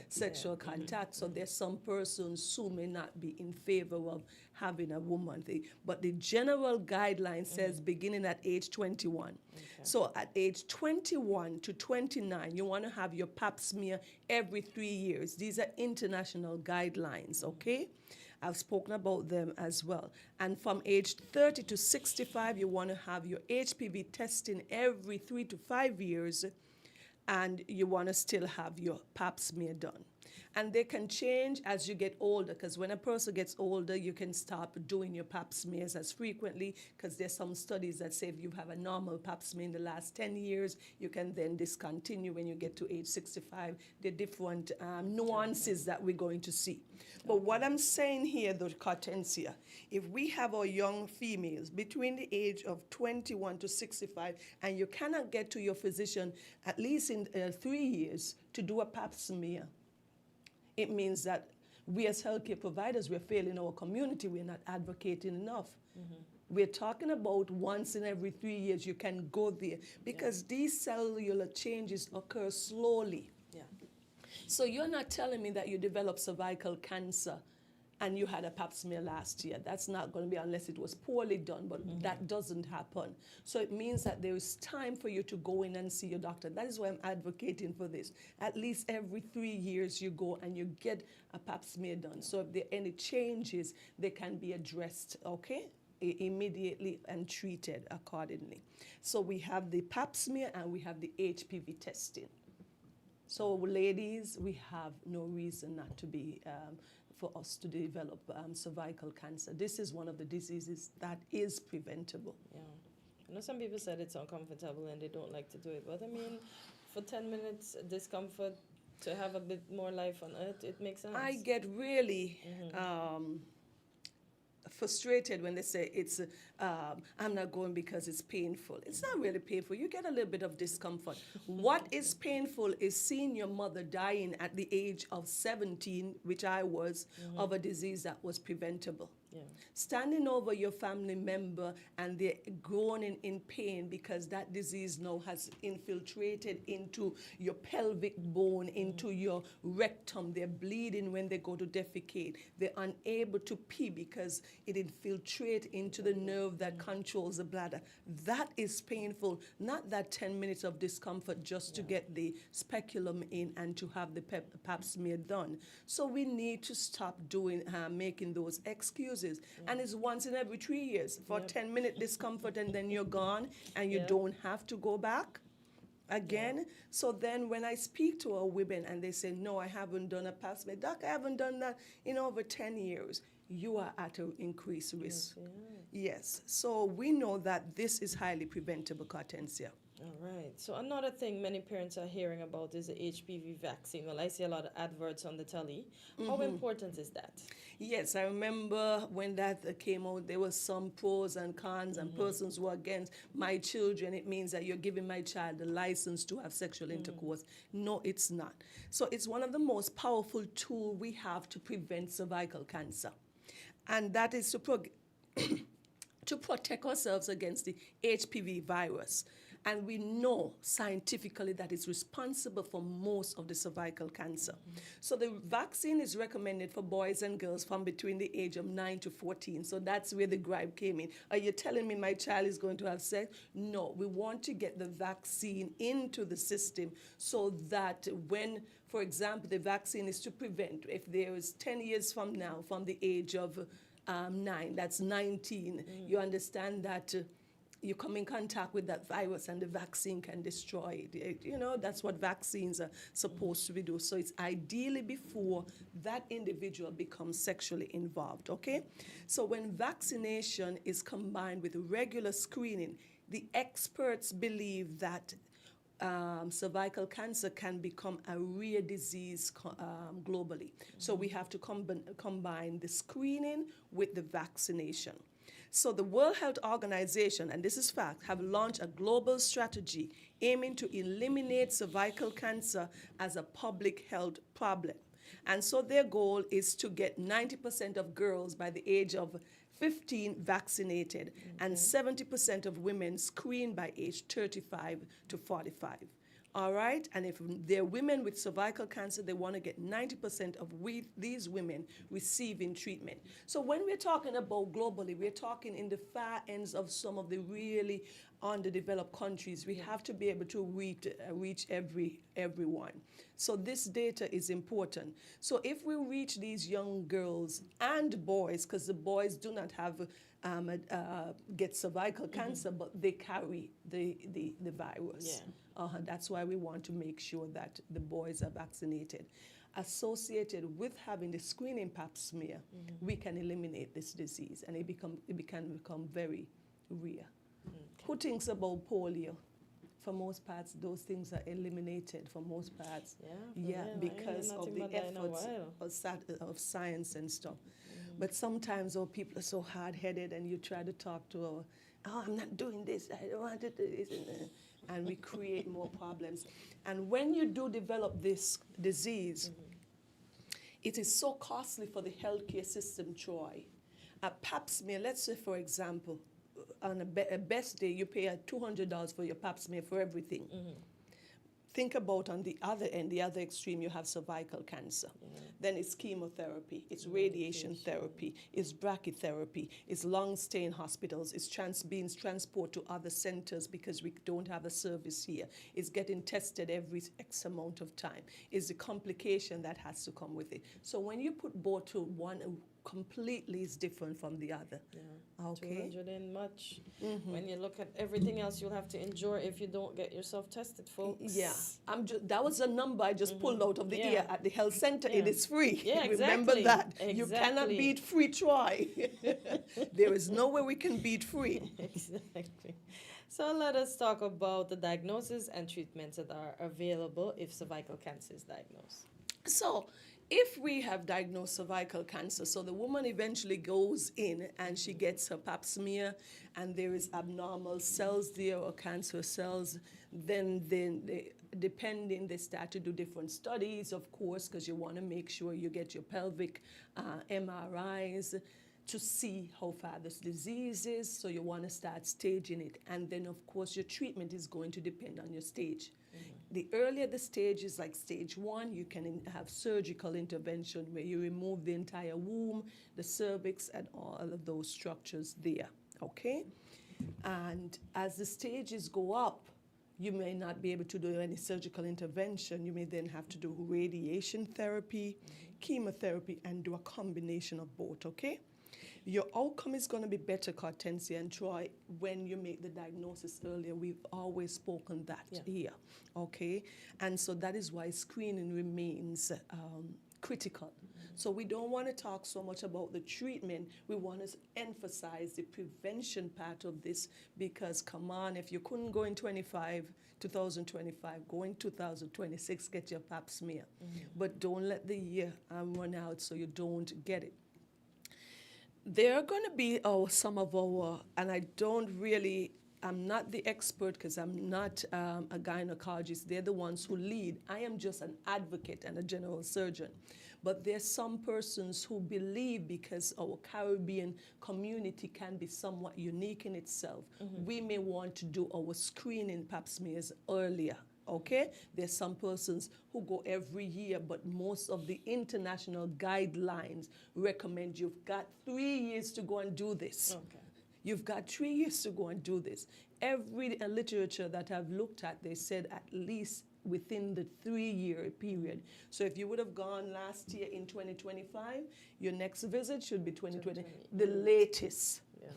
sexual contact. So there's some persons who may not be in favor of having a woman. But the general guideline says beginning at age 21. So at age 21 to 29, you want to have your pap smear every 3 years. These are international guidelines, okay? I've spoken about them as well. And from age 30 to 65, you want to have your HPV testing every 3 to 5 years, and you want to still have your pap smear done. And they can change as you get older, because when a person gets older, you can stop doing your pap smears as frequently, because there's some studies that say if you have a normal pap smear in the last 10 years, you can then discontinue when you get to age 65. The different nuances that we're going to see. But what I'm saying here, the Hortensia, if we have our young females between the age of 21 to 65, and you cannot get to your physician at least in 3 years to do a pap smear, it means that we as healthcare providers, we're failing our community. We're not advocating enough. We're talking about once in every 3 years you can go there, because these cellular changes occur slowly. Yeah. So you're not telling me that you developed cervical cancer and you had a pap smear last year. That's not going to be unless it was poorly done, but that doesn't happen. So it means that there is time for you to go in and see your doctor. That is why I'm advocating for this. At least every 3 years you go and you get a pap smear done. So if there are any changes, they can be addressed, okay? Immediately and treated accordingly. So we have the pap smear and we have the HPV testing. So ladies, we have no reason not to be for us to develop cervical cancer. This is one of the diseases that is preventable. Yeah. I know some people said it's uncomfortable and they don't like to do it, but I mean, for 10 minutes discomfort to have a bit more life on earth, it makes sense. I get really frustrated when they say it's I'm not going because it's painful. It's not really painful. You get a little bit of discomfort. What is painful is seeing your mother dying at the age of 17, which I was, of a disease that was preventable. Yeah. Standing over your family member and they're groaning in pain because that disease now has infiltrated into your pelvic bone, into your rectum. They're bleeding when they go to defecate. They're unable to pee because it infiltrates into the nerve that controls the bladder. That is painful, not that 10 minutes of discomfort just to get the speculum in and to have the pap smear done. So we need to stop doing, making those excuses. And it's once in every 3 years for 10-minute discomfort, and then you're gone, and you don't have to go back again. So then when I speak to our women and they say, no, I haven't done a pap smear, doc, I haven't done that in over 10 years, you are at an increased risk. Yes. So we know that this is highly preventable, Hortensia. All right. So another thing many parents are hearing about is the HPV vaccine. Well, I see a lot of adverts on the telly. How important is that? Yes, I remember when that came out, there was some pros and cons and persons who were against my children. It means that you're giving my child the license to have sexual intercourse. No, it's not. So it's one of the most powerful tools we have to prevent cervical cancer. And that is to protect ourselves against the HPV virus. And we know scientifically that it's responsible for most of the cervical cancer. So the vaccine is recommended for boys and girls from between the age of 9 to 14. So that's where the gripe came in. Are you telling me my child is going to have sex? No, we want to get the vaccine into the system so that when, for example, the vaccine is to prevent, if there is 10 years from now, from the age of 9, that's 19, you understand that you come in contact with that virus and the vaccine can destroy it. You know, that's what vaccines are supposed to do. So it's ideally before that individual becomes sexually involved, okay? So when vaccination is combined with regular screening, the experts believe that cervical cancer can become a rare disease globally. So we have to combine the screening with the vaccination. So the World Health Organization, and this is fact, have launched a global strategy aiming to eliminate cervical cancer as a public health problem. And so their goal is to get 90% of girls by the age of 15 vaccinated and 70% of women screened by age 35 to 45. All right, and if they're women with cervical cancer, they want to get 90% of these women receiving treatment. So when we're talking about globally, we're talking in the far ends of some of the really underdeveloped countries. We have to be able to reach everyone. So this data is important. So if we reach these young girls and boys, because the boys do not have get cervical cancer, but they carry the virus. That's why we want to make sure that the boys are vaccinated. Associated with having the screening pap smear, we can eliminate this disease, and it can become very rare. Who thinks about polio? For most parts, those things are eliminated for most parts. Because of the efforts of science and stuff. But sometimes our people are so hard-headed, and you try to talk to our, oh, I'm not doing this, I don't want to do this, and we create more problems. And when you do develop this disease, it is so costly for the healthcare system, Troy. A pap smear, let's say, for example, on a best day, you pay $200 for your pap smear for everything. Think about on the other end, the other extreme, you have cervical cancer. Then it's chemotherapy, it's radiation therapy, it's brachytherapy, it's long stay in hospitals, it's being transported to other centers because we don't have a service here. It's getting tested every X amount of time. It's the complication that has to come with it. So when you put both to one, completely is different from the other. Okay. 200 ain't much. When you look at everything else you'll have to endure if you don't get yourself tested, folks. That was a number I just pulled out of the ear at the health center. It is free. Exactly. Remember that. You cannot beat free, Troy. There is no way we can beat free. Exactly. So let us talk about the diagnosis and treatments that are available if cervical cancer is diagnosed. So if we have diagnosed cervical cancer, so the woman eventually goes in and she gets her pap smear and there is abnormal cells there or cancer cells, then they start to do different studies, of course, because you want to make sure you get your pelvic MRIs to see how far this disease is, so you want to start staging it. And then, of course, your treatment is going to depend on your stage. The earlier the stage is, like stage 1, you can have surgical intervention where you remove the entire womb, the cervix, and all of those structures there, okay? And as the stages go up, you may not be able to do any surgical intervention. You may then have to do radiation therapy, chemotherapy, and do a combination of both, okay? Your outcome is going to be better, Hortensia and Troy, when you make the diagnosis earlier. We've always spoken that here, okay? And so that is why screening remains critical. So we don't want to talk so much about the treatment. We want to emphasize the prevention part of this, because come on, if you couldn't go in 2025, go in 2026, get your pap smear. But don't let the year run out so you don't get it. There are going to be some of our, and I'm not the expert because I'm not a gynecologist. They're the ones who lead. I am just an advocate and a general surgeon. But there's some persons who believe, because our Caribbean community can be somewhat unique in itself, we may want to do our screening pap smears earlier. Okay? There's some persons who go every year, but most of the international guidelines recommend you've got 3 years to go and do this. Okay. You've got 3 years to go and do this. Every literature that I've looked at, they said at least within the 3-year period. So if you would have gone last year in 2025, your next visit should be 2020, the latest. Yeah.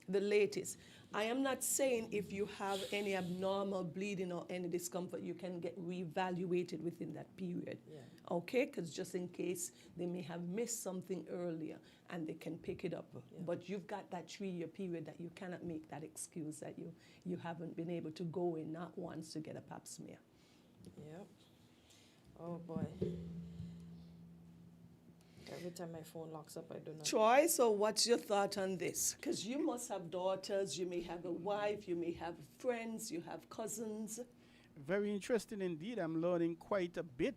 The latest. I am not saying if you have any abnormal bleeding or any discomfort, you can get reevaluated within that period. Yeah. Okay? Because just in case they may have missed something earlier and they can pick it up. Yeah. But you've got that 3-year period that you cannot make that excuse that you haven't been able to go in not once to get a pap smear. Yep. Oh boy. Every time my phone locks up, I do not. Troy, so what's your thought on this? Because you must have daughters, you may have a wife, you may have friends, you have cousins. Very interesting indeed. I'm learning quite a bit.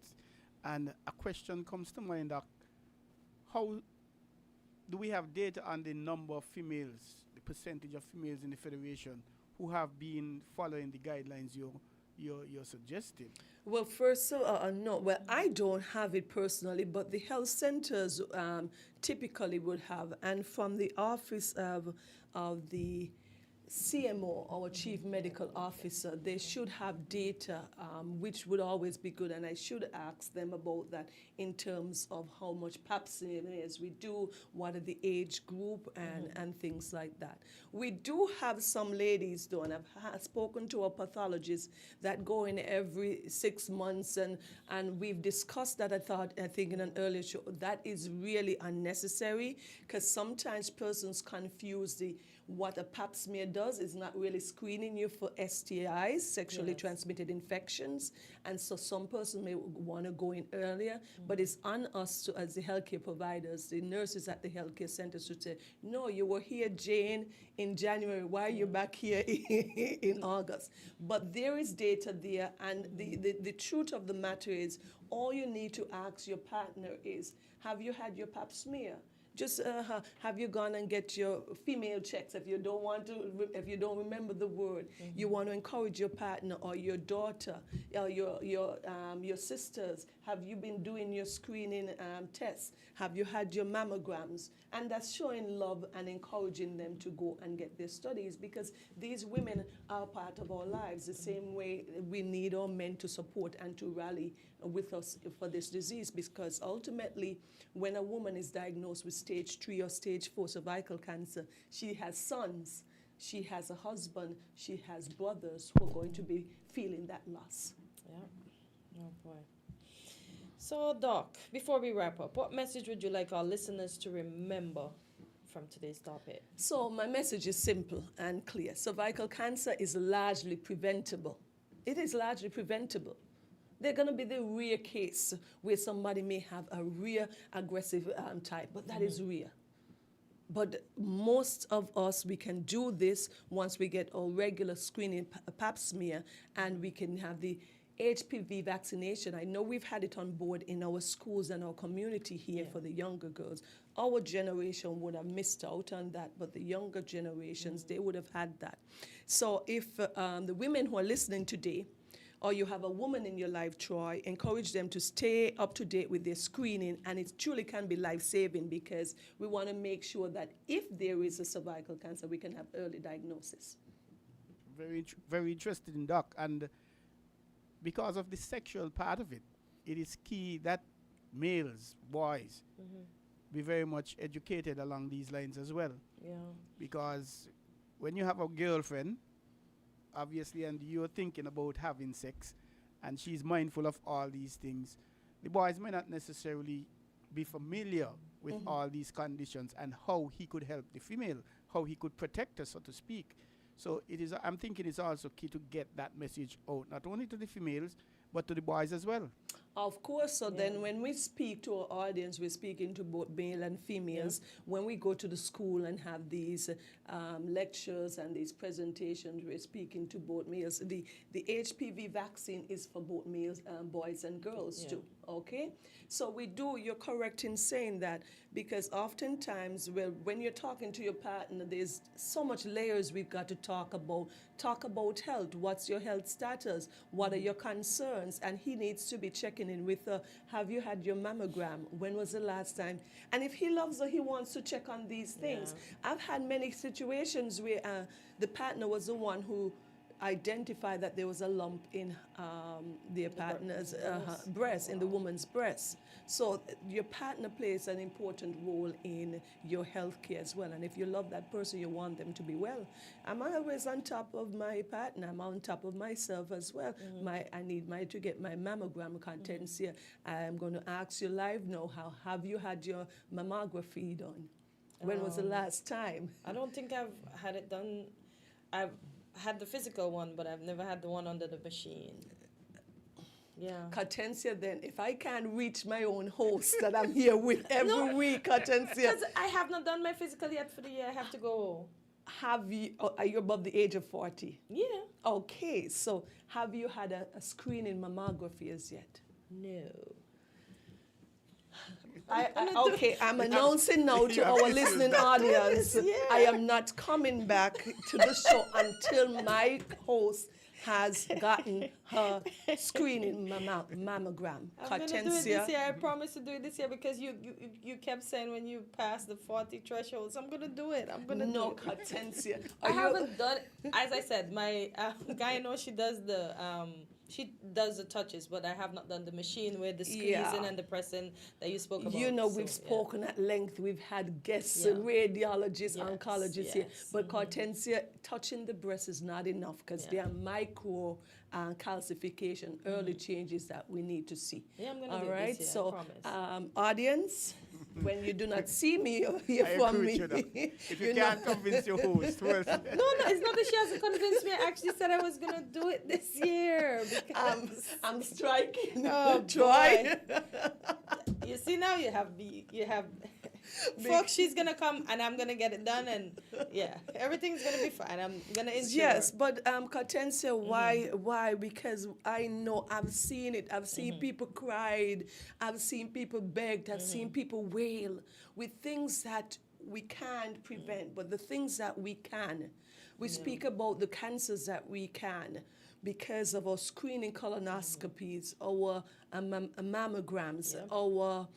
And a question comes to mind, how do we have data on the number of females, the percentage of females in the Federation who have been following the guidelines you're suggesting? Well, first, no. Well, I don't have it personally, but the health centers typically would have, and from the office of the CMO, our Chief Medical Officer, they should have data, which would always be good, and I should ask them about that in terms of how much pap smears we do, what are the age group, and things like that. We do have some ladies, though, and I've spoken to a pathologist that go in every 6 months, and we've discussed that, I think in an earlier show. That is really unnecessary, because sometimes persons confuse what a pap smear does is not really screening you for STIs, sexually transmitted infections, and so some person may want to go in earlier, but it's on us to, as the healthcare providers, the nurses at the healthcare centers, to say, no, you were here, Jane, in January, why are you back here in August? But there is data there, and the truth of the matter is, all you need to ask your partner is, have you had your pap smear? Just have you gone and get your female checks if you don't want to, if you don't remember the word. You want to encourage your partner or your daughter or your sisters. Have you been doing your screening tests? Have you had your mammograms? And that's showing love and encouraging them to go and get their studies, because these women are part of our lives the same way we need our men to support and to rally with us for this disease, because ultimately when a woman is diagnosed with stage 3 or stage 4 cervical cancer, she has sons, she has a husband, she has brothers who are going to be feeling that loss. Yeah. Oh boy. So, Doc, before we wrap up, what message would you like our listeners to remember from today's topic? So, my message is simple and clear. Cervical cancer is largely preventable. It is largely preventable. They're going to be the rare case where somebody may have a rare aggressive type, but that is rare. But most of us, we can do this once we get our regular screening pap smear, and we can have the HPV vaccination. I know we've had it on board in our schools and our community here for the younger girls. Our generation would have missed out on that, but the younger generations, they would have had that. So if the women who are listening today or you have a woman in your life, Troy, encourage them to stay up to date with their screening, and it truly can be life-saving because we want to make sure that if there is a cervical cancer, we can have early diagnosis. Very interested in Doc, and because of the sexual part of it, it is key that males, boys, be very much educated along these lines as well. Yeah. Because when you have a girlfriend, obviously, and you're thinking about having sex, and she's mindful of all these things, the boys may not necessarily be familiar with all these conditions and how he could help the female, how he could protect her, so to speak. So it is. I'm thinking it's also key to get that message out, not only to the females, but to the boys as well. Of course, so then when we speak to our audience, we're speaking to both male and females. When we go to the school and have these lectures and these presentations, we're speaking to both males. The HPV vaccine is for both males, boys and girls too, okay? So you're correct in saying that, because oftentimes, when you're talking to your partner, there's so much layers we've got to talk about. Talk about health. What's your health status? What are your concerns? And he needs to be checking in with have you had your mammogram? When was the last time? And if he loves her, he wants to check on these things. I've had many situations where the partner was the one who identified that there was a lump in their partner's breast, in the woman's breast. So your partner plays an important role in your health care as well. And if you love that person, you want them to be well. I'm always on top of my partner. I'm on top of myself as well. I need to get my mammogram contents here. I'm going to ask you live now, have you had your mammography done? When was the last time? I don't think I've had it done. I've had the physical one, but I've never had the one under the machine. Yeah. Hortensia, then, if I can't reach my own host that I'm here with every week, Hortensia. Because I have not done my physical yet for the year. I have to go. Are you above the age of 40? Yeah. Okay, so have you had a screening mammography as yet? No. I'm announcing now to our listening audience, I am not coming back to the show until my host has gotten her screening mammogram. I'm going to do it this year. I promise to do it this year because you kept saying when you pass the 40 threshold. So I'm going to do it. I'm going to do it. Hortensia. I haven't done it. As I said, my guy, she does the touches, but I have not done the machine where the squeezing and the pressing that you spoke about. We've spoken at length. We've had guests, radiologists, oncologists here. But Hortensia, touching the breast is not enough because there are micro calcification, early changes that we need to see. Yeah, I'm going to do it this year, I promise. Audience, when you do not see me or hear from me, if you can't convince your host, well. No, it's not that she hasn't convinced me. I actually said I was going to do it this year. I'm striking. Oh, Troy. You see now you have fuck, she's gonna come and I'm gonna get it done, and everything's gonna be fine. I'm gonna ensure. Yes, but Hortensia, why? Because I know, I've seen it. I've seen people cried. I've seen people begged. I've seen people wail with things that we can't prevent, but the things that we can. We speak about the cancers that we can because of our screening colonoscopies, our mammograms, our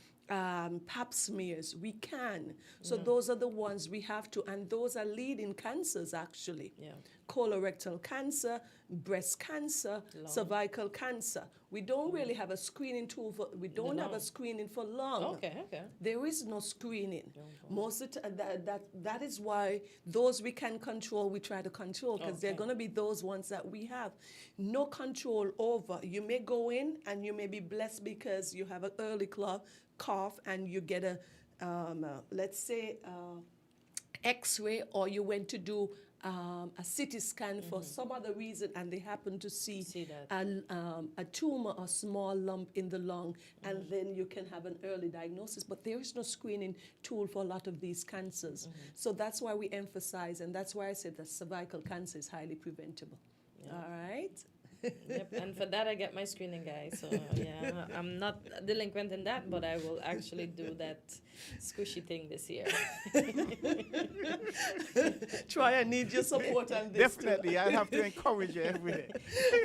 pap smears. We can. So those are the ones we have to, and those are leading cancers actually. Yeah. Colorectal cancer, breast cancer, cervical cancer. We don't really have a screening tool for, we don't have a screening for lung. Okay. There is no screening. Most of that is why those we can control, we try to control, because they're going to be those ones that we have no control over. You may go in and you may be blessed because you have an early cough and you get a, let's say, X-ray, or you went to do a CT scan for some other reason, and they happen to see a tumor or small lump in the lung, and then you can have an early diagnosis. But there is no screening tool for a lot of these cancers. So that's why we emphasize, and that's why I said that cervical cancer is highly preventable. All right? Yep, and for that I get my screening guy. So yeah, I'm not delinquent in that, but I will actually do that squishy thing this year. Troy, I need your support on this. Definitely, I have to encourage you every day.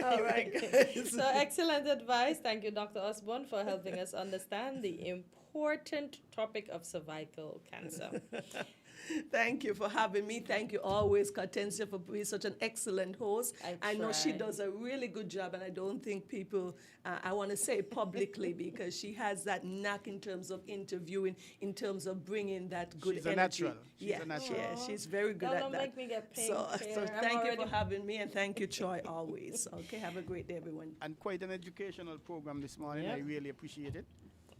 All right, guys. So excellent advice. Thank you, Dr. Osborne, for helping us understand the important topic of cervical cancer. Thank you for having me. Thank you always, Hortensia, for being such an excellent host. I know she does a really good job, and I don't think people, I want to say publicly, because she has that knack in terms of interviewing, in terms of bringing that good She's energy. a natural. She's a natural. Yeah, she's very good at Don't that. make me get pink So here. thank you for having me, and thank you, Troy, always. Okay, have a great day, everyone. And quite an educational program this morning. Yep. I really appreciate it.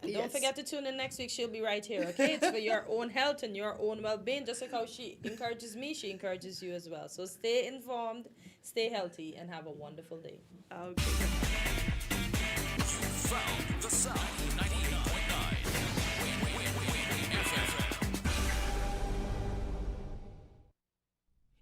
And don't forget to tune in next week. She'll be right here, okay? It's for your own health and your own well-being. Just like how she encourages me, she encourages you as well. So stay informed, stay healthy, and have a wonderful day. Okay. Found the sound 98.9 Win FM.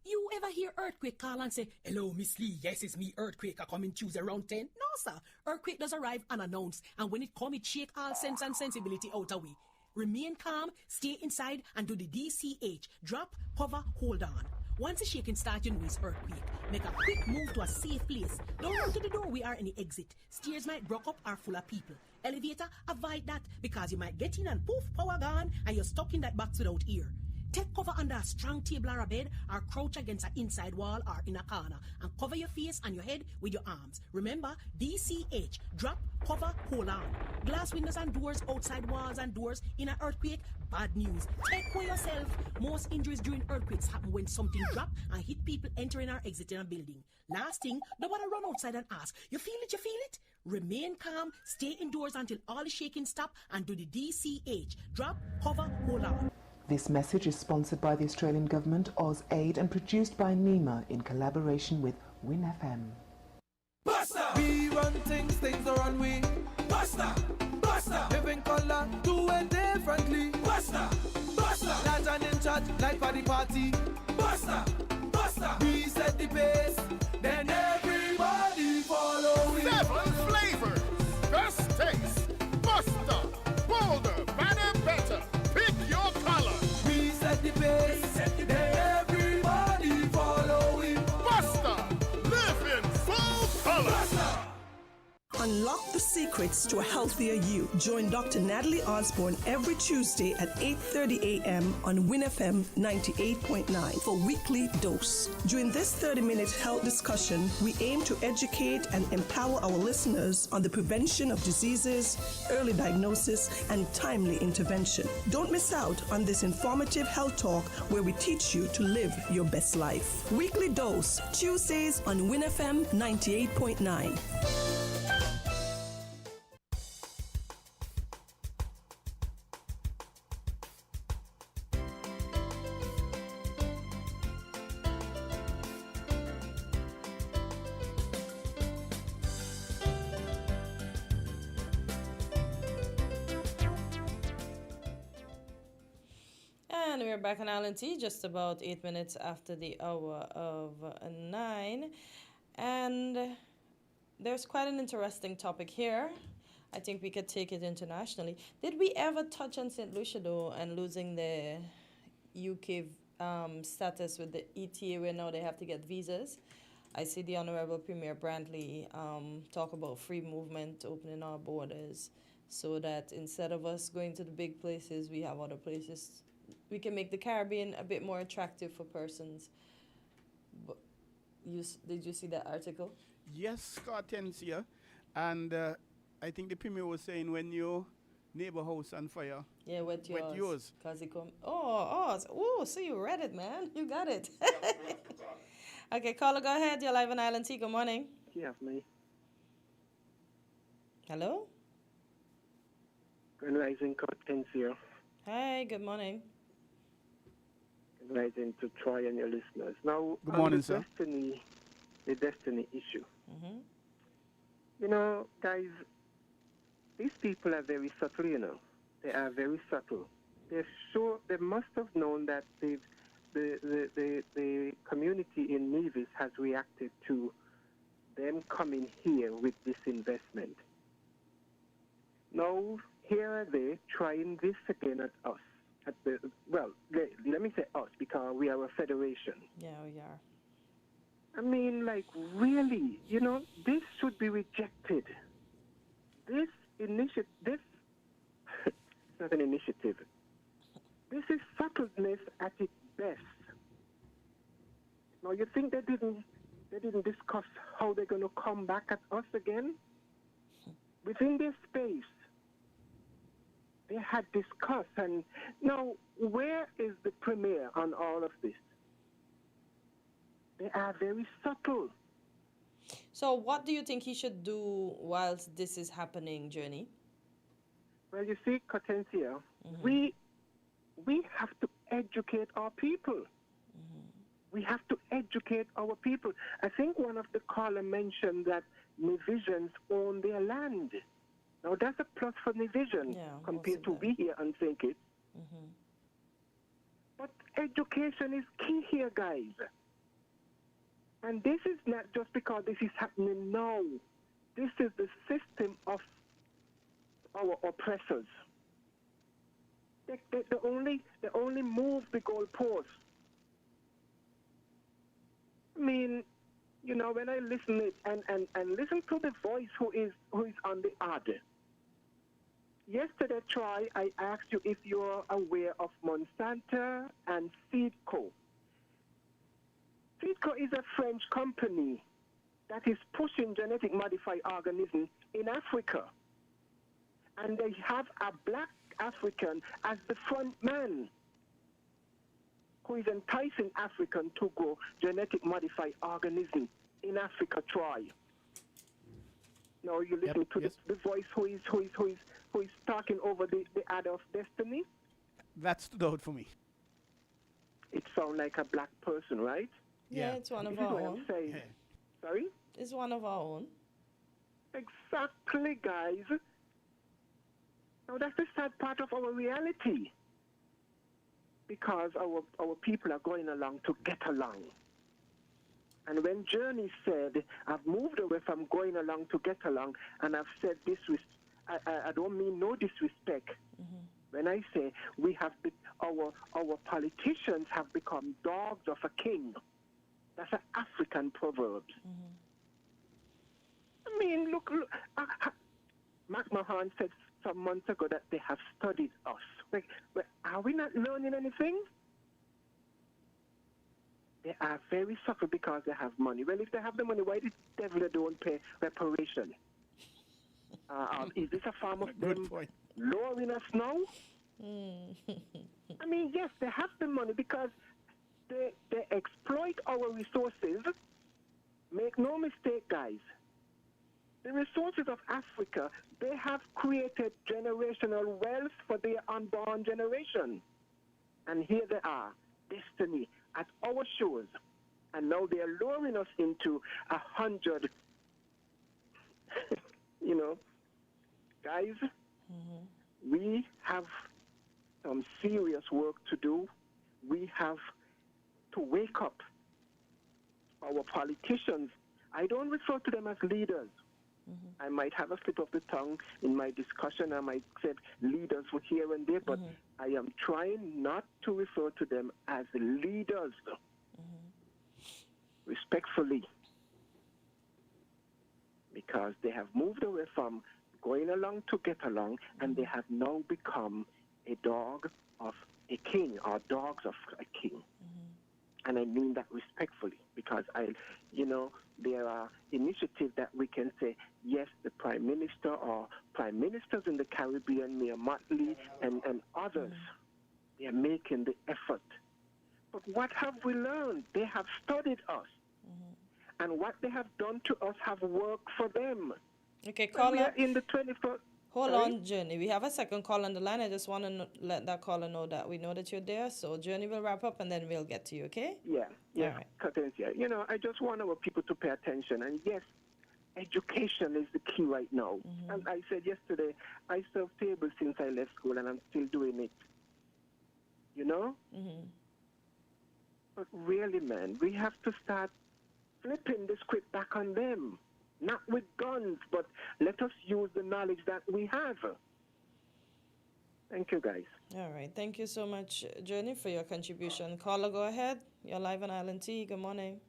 You ever hear earthquake call and say, "Hello, Miss Lee, yes, it's me, earthquake, I come in Tuesday around 10? No, sir. Earthquake does arrive unannounced, and when it come, it shake all sense and sensibility out of we. Remain calm, stay inside, and do the DCH. Drop, cover, hold on. Once the shaking starts, you know it's earthquake. Make a quick move to a safe place. Don't run to the door, we are in the exit. Stairs might block up or full of people. Elevator, avoid that, because you might get in and poof, power gone, and you're stuck in that box without ear. Take cover under a strong table or a bed, or crouch against an inside wall or in a corner, and cover your face and your head with your arms. Remember, DCH, drop, cover, hold on. Glass windows and doors, outside walls and doors in an earthquake, bad news. Take care yourself. Most injuries during earthquakes happen when something drop and hit people entering or exiting a building. Last thing, nobody run outside and ask, you feel it, you feel it? Remain calm, stay indoors until all the shaking stop, and do the DCH, drop, cover, hold on. This message is sponsored by the Australian Government, AusAid, and produced by NEMA in collaboration with WinFM. Buster! We run things, things are on we. Buster! Buster! Living color, do it differently. Buster! Buster! Large and in charge, like for the party. Buster! Buster! We set the pace, then everybody follow it. 7 flavors, best taste. Buster! Bolder, better, better. Pick your color. We set the pace, then everybody follow it. Buster! Live in full color. Buster! Unlock the secrets to a healthier you. Join Dr. Natalie Osborne every Tuesday at 8:30 a.m. on WinFM 98.9 for Weekly Dose. During this 30-minute health discussion, we aim to educate and empower our listeners on the prevention of diseases, early diagnosis, and timely intervention. Don't miss out on this informative health talk where we teach you to live your best life. Weekly Dose, Tuesdays on WinFM 98.9. And we're back on Island T, just about 8 minutes after the hour of 9. And there's quite an interesting topic here. I think we could take it internationally. Did we ever touch on St. Lucia, though, and losing the UK status with the ETA, where now they have to get visas? I see the Honorable Premier Brantley talk about free movement, opening our borders, so that instead of us going to the big places, we have other places. We can make the Caribbean a bit more attractive for persons. But did you see that article? Yes, Hortensia. And I think the Premier was saying when your neighbor house on fire, yeah, wet yours. Wet yours. Cause he come. So you read it, man. You got it. Okay, caller, go ahead. You're live on Island T. Good morning. You have me. Hello? Grand Rising, Hortensia. Hi, good morning. Grand Rising to Troy and your listeners. Now, good morning, the sir. The destiny issue. Mm-hmm. You know, guys, these people are very subtle, you know. They are very subtle. They're sure, they must have known that the community in Nevis has reacted to them coming here with this investment. Now, here are they trying this again at us. Let me say us because we are a federation. Yeah, we are. I mean, like, really, this should be rejected. This initiative, it's not an initiative. This is subtleness at its best. Now, you think they didn't discuss how they're going to come back at us again? Within this space, they had discussed, and now, where is the premier on all of this? They are very subtle. So what do you think he should do whilst this is happening, Journey? Well, you see, Cortencia, we have to educate our people. We have to educate our people. I think one of the callers mentioned that Nevisians own their land. Now, that's a plus for Nevision compared to we here and think it. But education is key here, guys. And this is not just because this is happening now. This is the system of our oppressors. They only move the goalposts. I mean, when I listen it and listen to the voice who is on the other. Yesterday, Troy, I asked you if you're aware of Monsanto and Seedco. Seedco is a French company that is pushing genetic modified organisms in Africa. And they have a black African as the front man who is enticing African to go genetic modified organism in Africa. Try. Now you listen to the voice who is talking over the ad of destiny. That stood out for me. It sounds like a black person, right? Yeah, it's one of our own. Sorry? It's one of our own. Exactly, guys. Now that's the sad part of our reality. Because our people are going along to get along. And when Journey said, I've moved away from going along to get along, and I've said this, I don't mean no disrespect. When I say our politicians have become dogs of a king. That's an African proverb. I mean, look Mark Mahan said some months ago that they have studied us. Like, are we not learning anything? They are very subtle because they have money. Well, if they have the money, why the devil they don't pay reparation? Is this a form of them lowering us now? I mean, yes, they have the money because they exploit our resources. Make no mistake, guys. The resources of Africa, they have created generational wealth for their unborn generation. And here they are, destiny, at our shores. And now they are luring us into 100, Guys, we have some serious work to do. We have to wake up our politicians. I don't refer to them as leaders. I might have a slip of the tongue in my discussion. I might say leaders for here and there, but I am trying not to refer to them as leaders. Respectfully. Because they have moved away from going along to get along, and they have now become a dog of a king, or dogs of a king. And I mean that respectfully, because there are initiatives that we can say, yes, the Prime Minister or Prime Ministers in the Caribbean, Mayor Motley and others, they are making the effort. But what have we learned? They have studied us. And what they have done to us have worked for them. Okay, caller. We are in the 21st. Hold on, Journey. We have a second call on the line. I just want to let that caller know that we know that you're there. So Journey will wrap up and then we'll get to you, okay? Yeah. All right. Cadencia. I just want our people to pay attention. And yes, education is the key right now. And I said yesterday, I served tables since I left school and I'm still doing it. But really, man, we have to start flipping the script back on them. Not with guns, but let us use the knowledge that we have. Thank you, guys. All right. Thank you so much, Journey, for your contribution. Caller, go ahead. You're live on Island T. Good morning.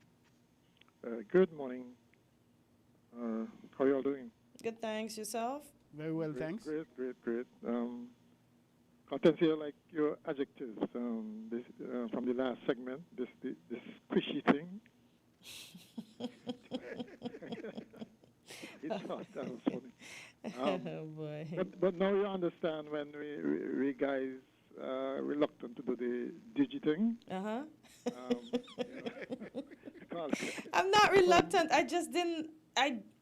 Good morning. How are you all doing? Good, thanks. Yourself? Very well, Great, thanks. Great. Content here, like your adjectives this, from the last segment, this squishy thing. It's thought that was funny. Oh, boy. But now you understand when we guys reluctant to do the digiting. Uh-huh. Because I'm not reluctant. I just didn't.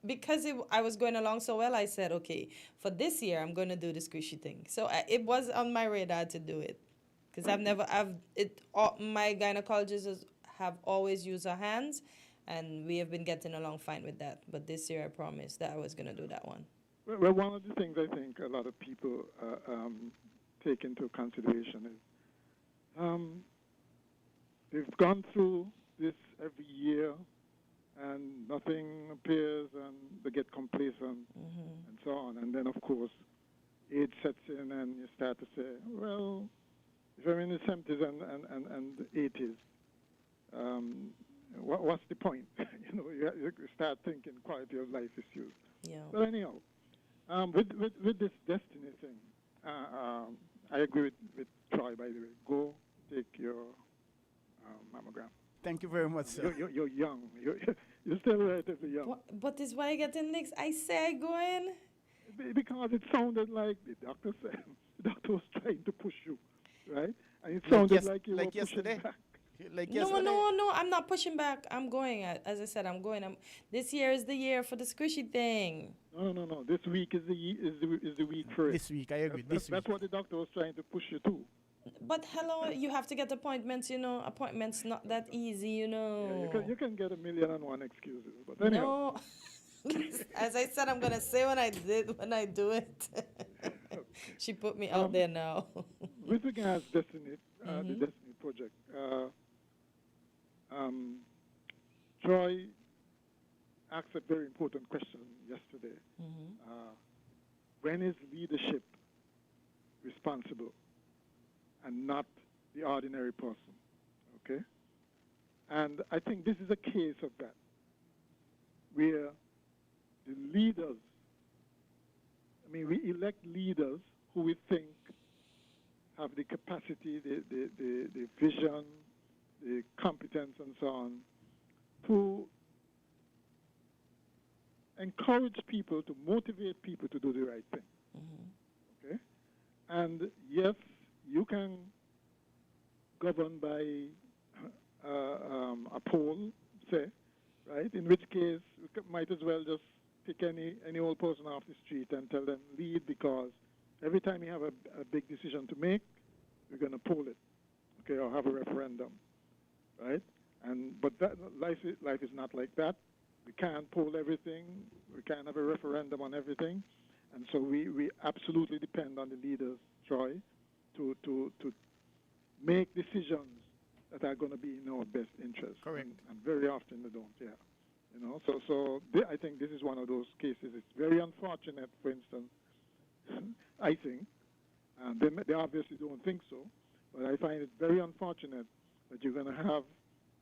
Because I was going along so well, I said, okay, for this year, I'm going to do the squishy thing. So it was on my radar to do it. Because my gynecologists have always used our hands, and we have been getting along fine with that. But this year, I promised that I was going to do that one. Well, one of the things I think a lot of people take into consideration is they've gone through this every year, and nothing appears, and they get complacent, and so on. And then, of course, age sets in, and you start to say, well, if I'm in the 70s and the 80s, what's the point? You start thinking quality of life issues. Yeah. But anyhow, with this destiny thing, I agree with Troy, by the way. Go take your mammogram. Thank you very much, sir. You're young. You're still relatively young. But this why I get in next. I say I go in. Because it sounded like the doctor said, the doctor was trying to push you, right? And it sounded like you were yesterday. pushing back. Like yesterday. No, I'm not pushing back. I'm going. As I said, I'm going. This year is the year for the squishy thing. No. This week is the week for it. This week, I agree. That's what the doctor was trying to push you to. But hello, you have to get appointments. Appointments not that easy. Yeah, you can get 1,000,001 excuses. But anyhow. No. As I said, I'm gonna say when I do it. She put me out there now. With regards to Destiny, the Destiny project, Troy asked a very important question yesterday. When is leadership responsible and not the ordinary person? Okay? And I think this is a case of that, where the leaders, we elect leaders who we think have the capacity, the vision, the competence, and so on, to encourage people, to motivate people to do the right thing. Okay? And yes, you can govern by a poll, say, right? In which case, we might as well just pick any old person off the street and tell them lead, because every time you have a big decision to make, we're going to poll it, okay, or have a referendum, right? But that life is not like that. We can't poll everything. We can't have a referendum on everything, and so we absolutely depend on the leaders, Troy, to make decisions that are going to be in our best interest. Correct. And very often they don't. Yeah. So I think this is one of those cases. It's very unfortunate, for instance, I think, they obviously don't think so, but I find it very unfortunate that you're going to have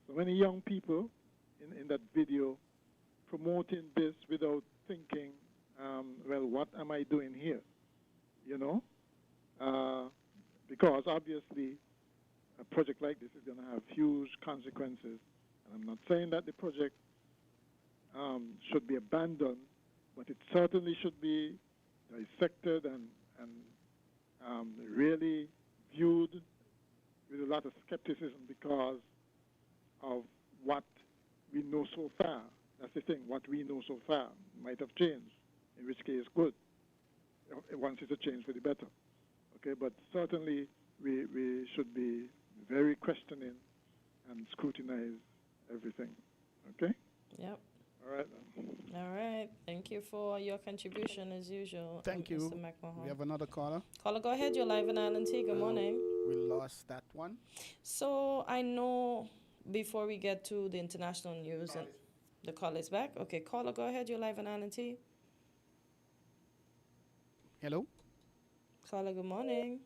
so many young people in that video promoting this without thinking, well, what am I doing here? Because obviously a project like this is going to have huge consequences. And I'm not saying that the project should be abandoned, but it certainly should be dissected and really viewed with a lot of skepticism because of what we know so far. That's the thing, what we know so far might have changed, in which case good, once it's a change for the better. Okay, but certainly we should be very questioning and scrutinize everything. Okay? Yep. All right. All right. Thank you for your contribution as usual. Thank you. Mr. McMahon. We have another caller. Caller, go ahead. You're live in Island T. Good morning. We lost that one. So I know before we get to the international news, The call is back. Okay, caller, go ahead. You're live on Island T. Hello? Caller, good morning.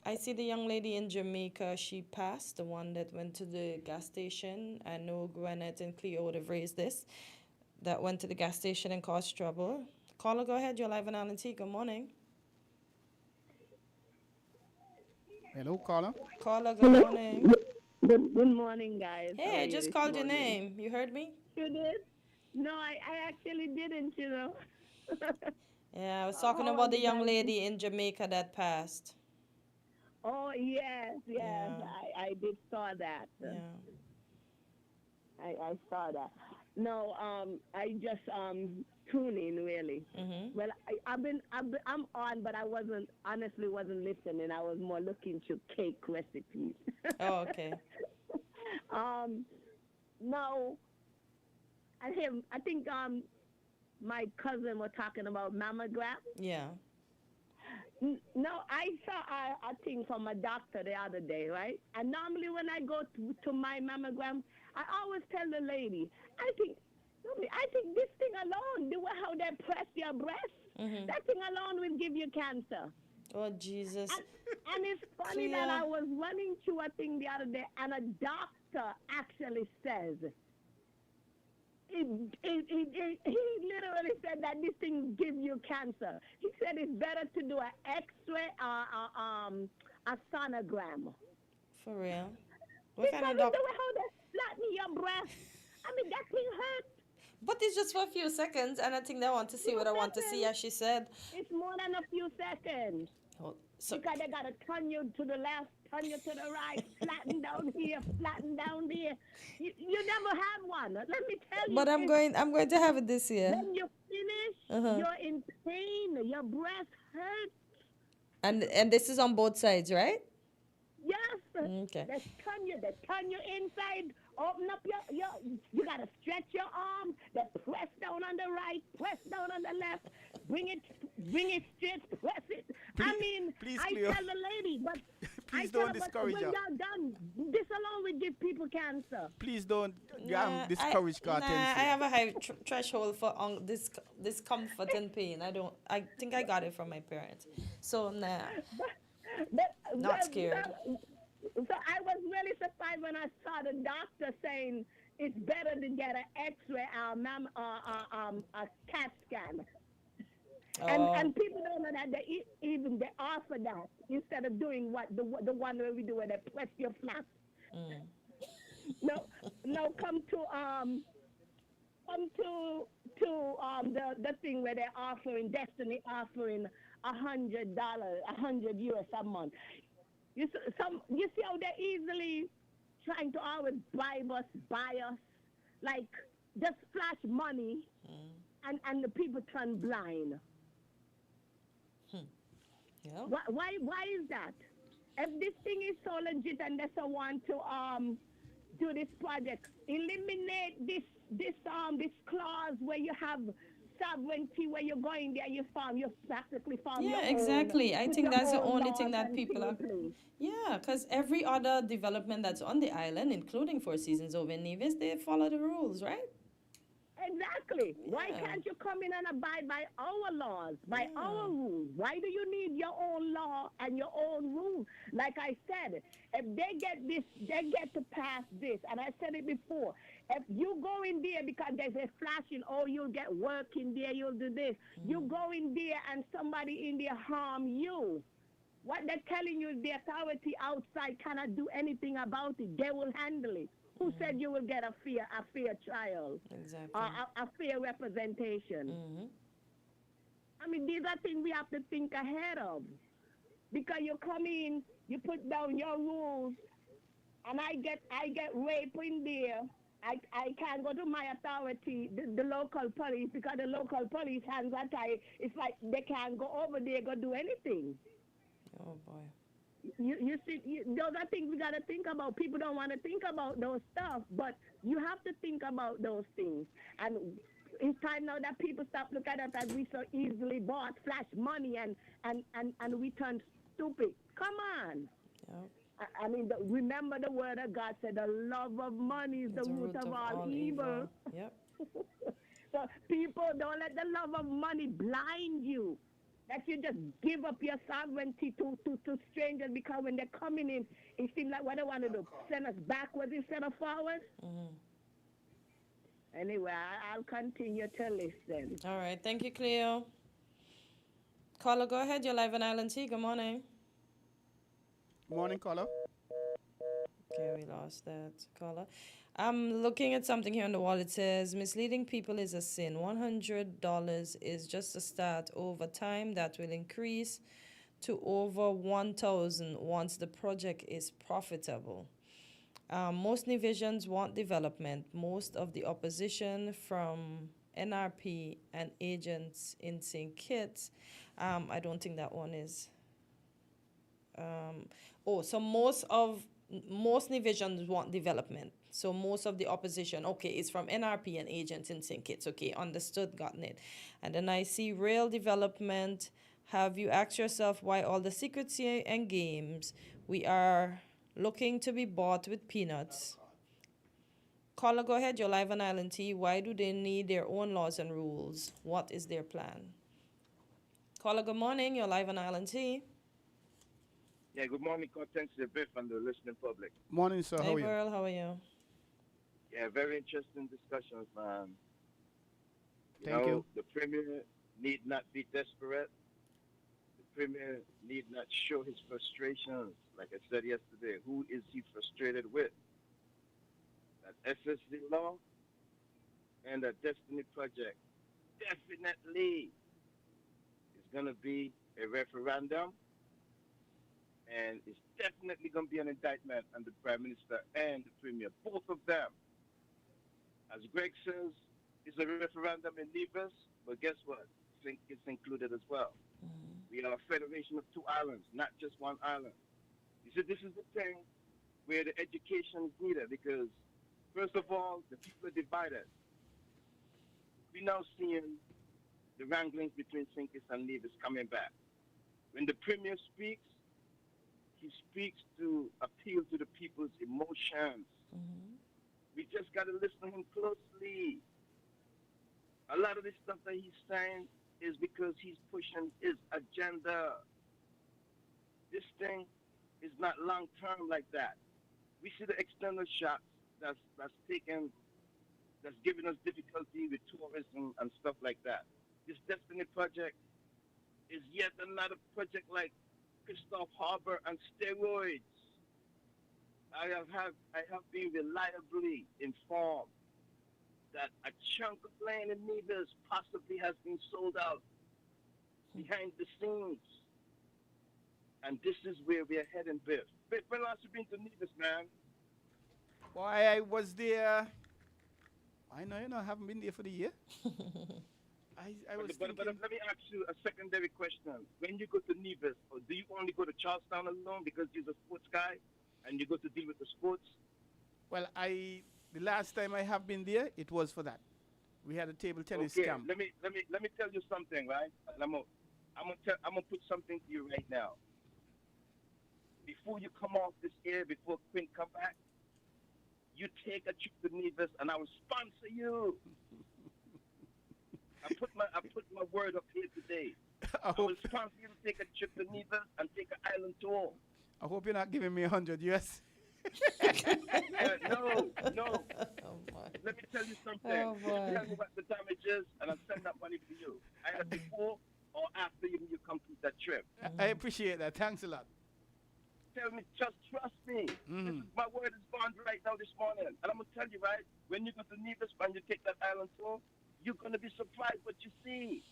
I see the young lady in Jamaica. She passed, the one that went to the gas station. I know Gwinnett and Cleo would have raised this. That went to the gas station and caused trouble. Caller, go ahead. You're live on Island T. Good morning. Hello, caller? Caller, good morning. Good morning, guys. How Hey, are I you just this called your morning? name. You heard me? You did? No, I actually didn't, you know. Yeah, I was talking Oh, about the you young guys- lady in Jamaica that passed. Oh, yes. Yeah. I did saw that. Yeah. I saw that. No, I just tune in really. Mm-hmm. Well, I'm on, but I honestly wasn't listening. I was more looking to cake recipes. Oh, okay. No, I think my cousin was talking about mammogram. Yeah. No, I saw a thing from a doctor the other day, right? And normally when I go to my mammogram, I always tell the lady, I think this thing alone, the way how they press your breast, Mm-hmm. that thing alone will give you cancer. Oh, Jesus. And it's funny that I was running through a thing the other day, and a doctor actually says, he literally said that this thing gives you cancer. He said it's better to do an X-ray or a sonogram. For real? He What kind said of it's doctor? the way how they flatten your breast. I mean, that thing hurts. But it's just for a few seconds, and I think they want to see what I want to see, as she said. It's more than a few seconds. Oh, so because they got to turn you to the left, turn you to the right, flatten down here, flatten down there. You never had one. Let me tell you. But I'm going to have it this year. When you finish, you're in pain. Your breast hurts. And this is on both sides, right? Yes. Okay. They turn you inside. Open up you got to stretch your arm. They press down on the right, press down on the left. Bring it straight, press it. Please, I Cleo. tell the lady, but Please don't discourage when her. you're done, this alone will give people cancer. Please don't discourage I Cartel. have a high threshold for discomfort and pain. I think I got it from my parents. So, nah. Not scared. So I was really surprised when I saw the doctor saying it's better to get an X-ray or a CAT scan. And people don't know that they offer that instead of doing what the one where we do where they press your flat. No, come to the thing where they're offering Destiny offering $100, $100 a month. You see how they're easily trying to always buy us, like just flash money, and the people turn blind. Yeah. Why is that? If this thing is so legit and they so want to do this project, eliminate this clause where you have sovereignty, where you're going there, you practically farm your Yeah, own, exactly. I with think your that's the own only thing laws that and people are. things. Yeah, because every other development that's on the island, including Four Seasons over in Nevis, they follow the rules, right? Exactly. Why Yeah. can't you come in and abide by our laws, by our rules? Why do you need your own law and your own rules? Like I said, if they get to pass this, and I said it before, if you go in there because there's a flashing, oh, you'll get work in there, you'll do this. You go in there and somebody in there harm you. What they're telling you is the authority outside cannot do anything about it. They will handle it. Who said you will get a fair trial? Exactly. A fair representation? I mean, these are things we have to think ahead of. Because you come in, you put down your rules, and I get rape in there. I can't go to my authority, the local police, because the local police hands are tied. It's like they can't go over there, go do anything. Oh, boy. You see, those are things we got to think about. People don't want to think about those stuff, but you have to think about those things. And it's time now that people stop looking at us as we so easily bought, flash money, and we turn stupid. Come on. Yep. I mean, remember the word of God said, the love of money is the root of all evil. Yep. So people, don't let the love of money blind you. That you just give up your sovereignty to strangers, because when they're coming in, it seems like what they want to do, send us backwards instead of forward. Anyway, I'll continue to listen. All right. Thank you, Cleo. Caller, go ahead. You're live on Island T. Good morning. Morning, caller. Okay, we lost that caller. I'm looking at something here on the wall. It says, misleading people is a sin. $100 is just a start. Over time, that will increase to over 1,000 once the project is profitable. Most Nevisians want development. Most of the opposition from NRP and agents in St. Kitts. I don't think that one is. So most Nevisians want development. So most of the opposition, okay, is from NRP and agents in St. Kitts. Okay, understood, gotten it. And then I see real development. Have you asked yourself why all the secrets and games we are looking to be bought with peanuts? Caller, go ahead. You're live on Island T. Why do they need their own laws and rules? What is their plan? Caller, good morning. You're live on Island T. Yeah, good morning, Cortez, Biff, and the listening public. Morning, sir. How are you? Hey, Burl, how are you? Yeah, very interesting discussions, man. Thank you. The Premier need not be desperate. The Premier need not show his frustrations. Like I said yesterday, who is he frustrated with? That SSD law and the Destiny Project. Definitely is going to be a referendum. And it's definitely going to be an indictment on the Prime Minister and the Premier, both of them. As Greg says, it's a referendum in Nevis, but guess what? It's included as well. We are a federation of two islands, not just one island. You see, this is the thing where the education is needed because, first of all, the people are divided. We're now seeing the wranglings between St. Kitts and Nevis coming back. When the Premier speaks, he speaks to appeal to the people's emotions. We just got to listen to him closely. A lot of this stuff that he's saying is because he's pushing his agenda. This thing is not long-term like that. We see the external shocks that's giving us difficulty with tourism and stuff like that. This Destiny Project is yet another project like Christoph Harbour and steroids. I have been reliably informed that a chunk of land in Nevis possibly has been sold out behind the scenes. And this is where we are heading, Biff. Biff, when last you been to Nevis, man? Why, I was there. I know, I haven't been there for the year. But let me ask you a secondary question. When you go to Nevis, or do you only go to Charlestown alone because you're a sports guy and you go to deal with the sports? Well, the last time I have been there, it was for that. We had a table tennis camp. Let me tell you something, right? And I'm gonna put something to you right now. Before you come off this air, before Quinn come back, you take a trip to Nevis, and I will sponsor you. I put my word up here today. I will sponsor you to take a trip to Nevis and take an island tour. I hope you're not giving me $100 US. No. Let me tell you something. Tell me what the damage is, and I'll send that money to you. Either before or after you complete that trip. I appreciate that. Thanks a lot. Tell me, just trust me. This is, my word is bond right now this morning. And I'm going to tell you, right, when you go to Nevis and you take that island tour, you're going to be surprised what you see.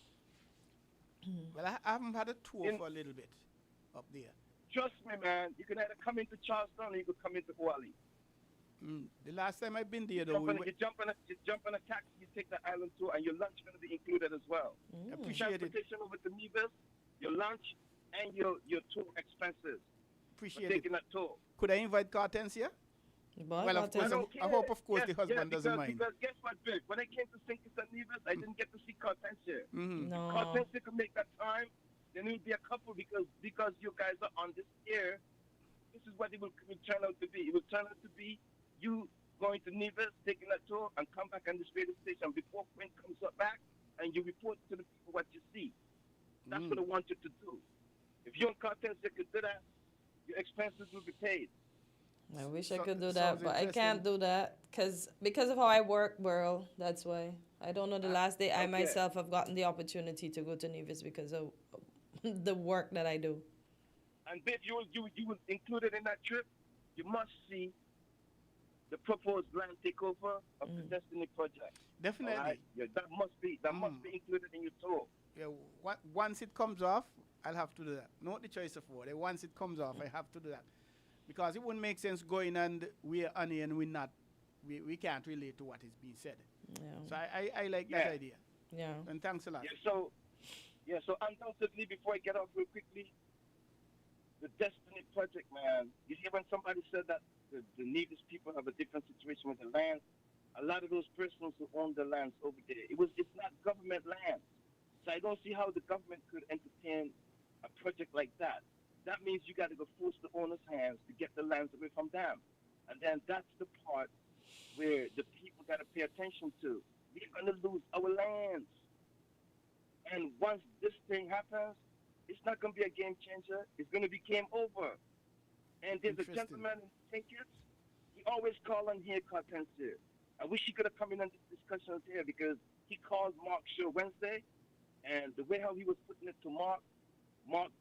Well, I haven't had a tour for a little bit up there. Trust me, man. You can either come into Charleston or you could come into Kuali. The last time I've been there, though, you jump on a taxi, you take the island tour, and your lunch is going to be included as well. Appreciate it. Transportation over to Nevis, your lunch, and your tour expenses. Appreciate taking that tour. Could I invite Cartens here? Well, of course, I hope, of course, the husband doesn't mind. Because guess what, Vic? When I came to St. Kitts and Nevis, I didn't get to see Cartensia. No. Cartensia could make that time, then it would be a couple because you guys are on this air. this is what it will turn out to be. It will turn out to be you going to Nevis, taking a tour, and come back on this radio station before Quinn comes up back, and you report to the people what you see. That's what I want you to do. If you're in contest, you could do that. Your expenses will be paid. I wish I could do that, but I can't do that because of how I work, Burl. That's why. I don't know the last day I myself have gotten the opportunity to go to Nevis because of the work that I do. And Biff, you will include it in that trip. You must see the proposed land takeover of the Destiny Project. Definitely. Right? Yeah, that must be included in your tour. Yeah, once it comes off, I'll have to do that. Not the choice of word. Once it comes off, I have to do that. Because it wouldn't make sense going and we're on it and we can't relate to what is being said. Yeah. So I like that idea. Yeah. And thanks a lot. Yeah, so undoubtedly, before I get off real quickly, the Destiny Project, man, you see when somebody said that the Nevis people have a different situation with the land, a lot of those persons who own the lands over there, it's not government land. So I don't see how the government could entertain a project like that. That means you got to go force the owner's hands to get the lands away from them. And then that's the part where the people got to pay attention to. We're going to lose our lands. And once this thing happens, it's not going to be a game changer. It's going to be game over. And there's a gentleman in tickets. He always call on here, Carpentier. I wish he could have come in on this discussion here because he called Mark show Wednesday. And the way how he was putting it to Mark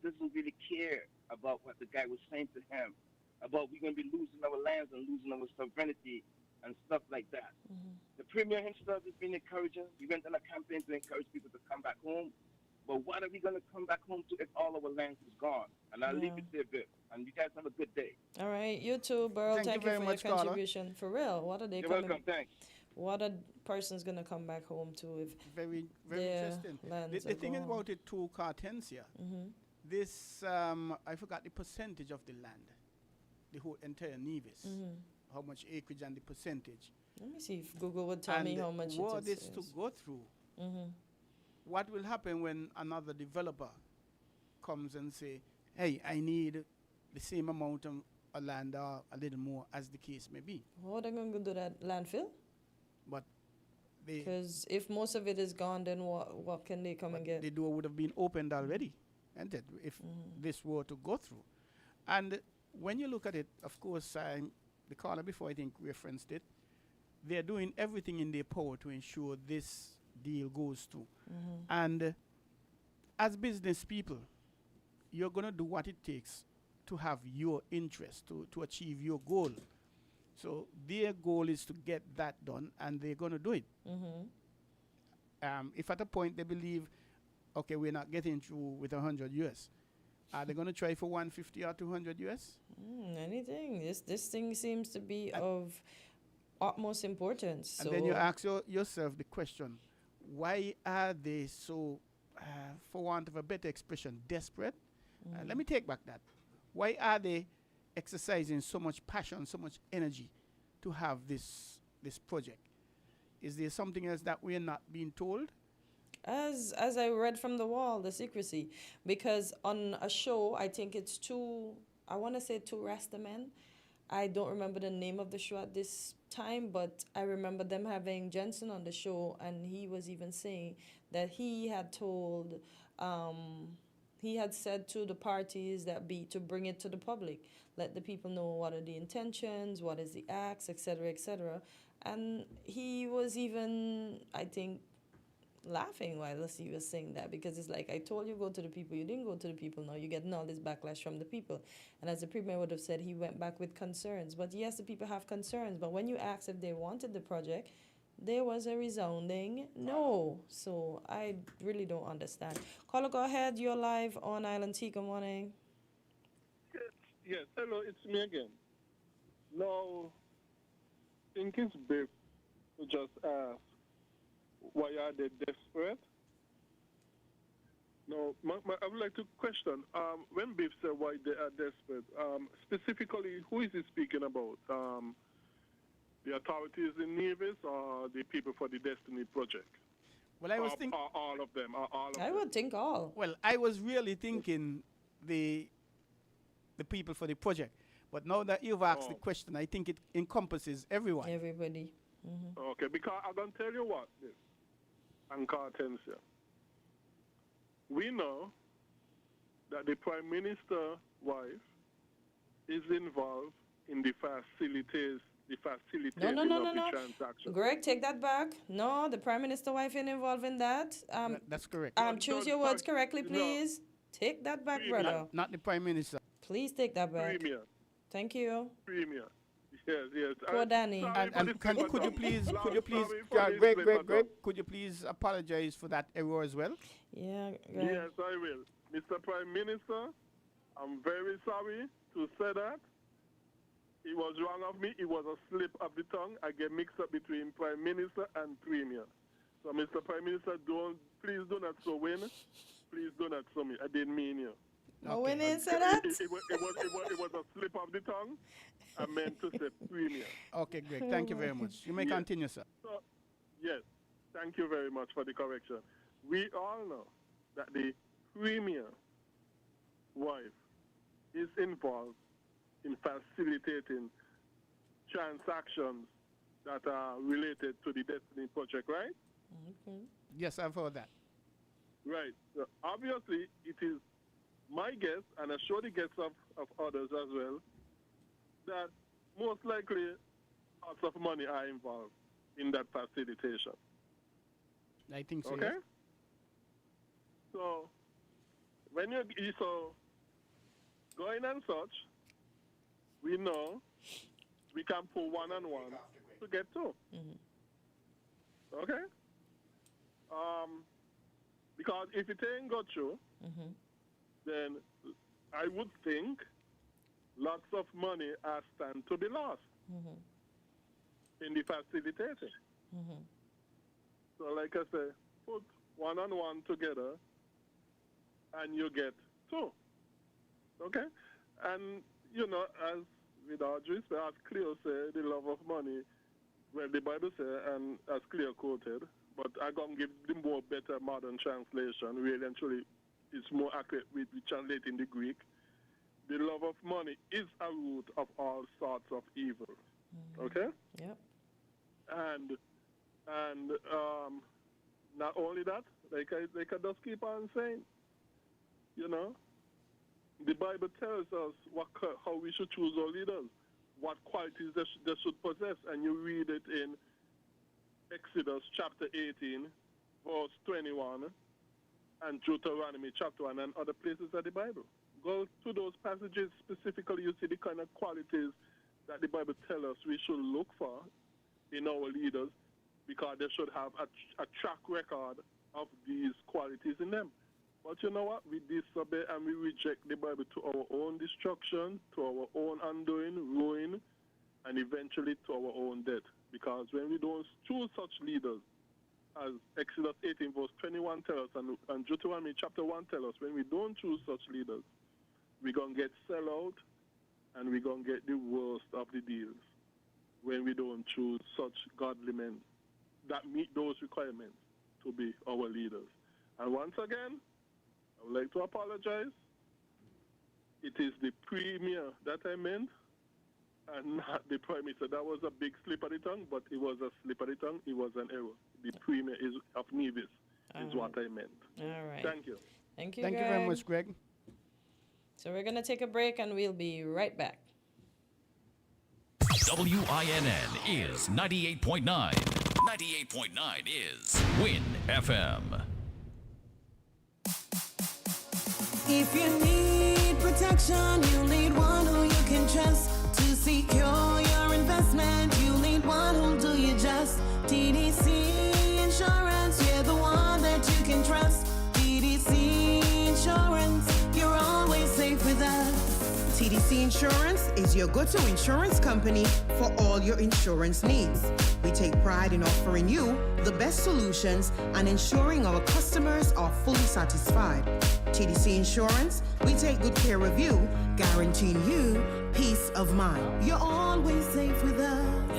doesn't really care about what the guy was saying to him, about we're going to be losing our lands and losing our sovereignty and stuff like that. The Premier himself has been encouraging. He went on a campaign to encourage people to come back home. But what are we going to come back home to if all our lands is gone? And I'll leave it there, Viv. And you guys have a good day. All right, you too, Burl. Thank you very for much, your contribution. For real, what are they You're coming? welcome, thanks. What a person's gonna come back home to if very their interesting. lands The are thing gone. about it too, Cartensia, this I forgot the percentage of the land, the whole entire Nevis, how much acreage and the percentage. Let me see if Google would tell me how much what it is. to go through. What will happen when another developer comes and say, "Hey, I need the same amount of land or a little more," as the case may be? How are they going to do that? Landfill? But because if most of it is gone, then what can they come and get? The door would have been opened already, and if this were to go through. And when you look at it, of course, the caller before I think referenced it. They're doing everything in their power to ensure this deal goes through. And as business people, you're going to do what it takes to have your interest, to achieve your goal. So their goal is to get that done, and they're going to do it. If at a point they believe, okay, we're not getting through with 100 US, are they going to try for 150 or 200 US? Anything. This thing seems to be of utmost importance. And then you ask yourself the question, why are they so, for want of a better expression, desperate? Let me take back that. Why are they exercising so much passion, so much energy to have this project? Is there something else that we are not being told? As I read from the wall, the secrecy. Because on a show, I think it's I want to say two Rasta men. I don't remember the name of the show at this time, but I remember them having Jensen on the show, and he was even saying that he had told, he had said to the parties to bring it to the public, let the people know what are the intentions, what is the acts, etc., etc. And he was even, I think, laughing while he was saying that, because it's like, I told you go to the people, you didn't go to the people, now you're getting all this backlash from the people. And as the Premier would have said, he went back with concerns. But yes, the people have concerns, but when you asked if they wanted the project, there was a resounding no. So I really don't understand. Caller, go ahead, you're live on Island Tea. Good morning. Yes, hello, it's me again. Now, I think it's brave to just ask, why are they desperate? No, I would like to question, when Biff said why they are desperate, specifically, who is he speaking about? The authorities in Nevis or the people for the Destiny Project? Well, I was thinking... all of them. I would think all. Well, I was really thinking the people for the project. But now that you've asked the question, I think it encompasses everyone. Everybody. Okay, because I'm going to tell you what, this, and Cartensia. We know that the Prime Minister's wife is involved in the facilities, No. the transaction. Greg, take that back. No, the Prime Minister wife ain't involved in that. That's correct. Choose your words correctly, please. Take that back, brother. Not the Prime Minister. Please take that back. Premier. Thank you. Premier. Yes. Poor Danny. Could you please, Greg, could you please apologize for that error as well? Yeah. Yes, I will. Mr. Prime Minister, I'm very sorry to say that. It was wrong of me. It was a slip of the tongue. I get mixed up between Prime Minister and Premier. So, Mr. Prime Minister, please do not so win. Please do not so me. I didn't mean you. Okay. When did say that? It was a slip of the tongue. I meant to say Premier. Okay, Greg. Thank you very much. You may continue, sir. So, yes. Thank you very much for the correction. We all know that the Premier wife is involved in facilitating transactions that are related to the Destiny Project, right? Okay. Yes, I've heard that. Right. So obviously, it is my guess, and I'm sure the guess of others as well, that most likely lots of money are involved in that facilitation. I think so. Okay? Yes. So, when going and such, we know we can put 1 and 1 to get 2. Okay? Because if it ain't got you, then I would think lots of money are stand to be lost in the facilitating. So like I say, put 1 and 1 together and you get 2. Okay? And, as with our respect, as Cleo said, the love of money, well, the Bible says, and as Cleo quoted, but I'm going to give the more better modern translation, really and truly, it's more accurate with translating the Greek. The love of money is a root of all sorts of evil. Okay? Yep. And not only that, like I just keep on saying, the Bible tells us how we should choose our leaders, what qualities they should possess, and you read it in Exodus chapter 18, verse 21, and Deuteronomy chapter 1, and other places of the Bible. Go to those passages specifically, you see the kind of qualities that the Bible tells us we should look for in our leaders, because they should have a track record of these qualities in them. But you know what? We disobey and we reject the Bible to our own destruction, to our own undoing, ruin, and eventually to our own death. Because when we don't choose such leaders, as Exodus 18 verse 21 tells us, and Deuteronomy chapter 1 tells us, when we don't choose such leaders, we're going to get sell out and we're going to get the worst of the deals when we don't choose such godly men that meet those requirements to be our leaders. And once again, I would like to apologize. It is the Premier that I meant, and not the Prime Minister. That was a big slip of the tongue, but it was a slip of the tongue. It was an error. The Premier of Nevis is what I meant. All right. Thank you. Thank you, Thank Greg. you very much, Greg. So we're going to take a break, and we'll be right back. WINN is 98.9. 98.9 is Win FM. If you need protection, you need one who you can trust. To secure your investment, you need one who'll do you just. TDC Insurance, you're the one that you can trust. TDC Insurance, you're always safe with us. TDC Insurance is your go-to insurance company for all your insurance needs. We take pride in offering you the best solutions and ensuring our customers are fully satisfied. TDC Insurance, we take good care of you, guaranteeing you peace of mind. You're always safe with us.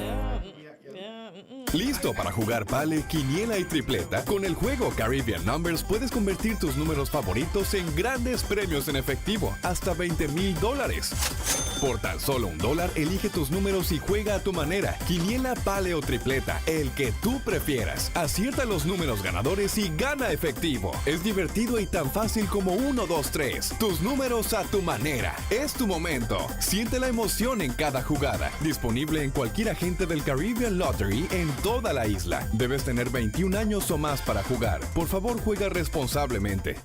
¿Listo para jugar pale, quiniela y tripleta? Con el juego Caribbean Numbers puedes convertir tus números favoritos en grandes premios en efectivo, hasta $20,000. Por tan solo $1, elige tus números y juega a tu manera. Quiniela, pale o tripleta, el que tú prefieras. Acierta los números ganadores y gana efectivo. Es divertido y tan fácil como 1, 2, 3. Tus números a tu manera. Es tu momento. Siente la emoción en cada jugada. Disponible en cualquier agente del Caribbean Lottery en toda la isla. Debes tener 21 años o más para jugar. Por favor, juega responsablemente.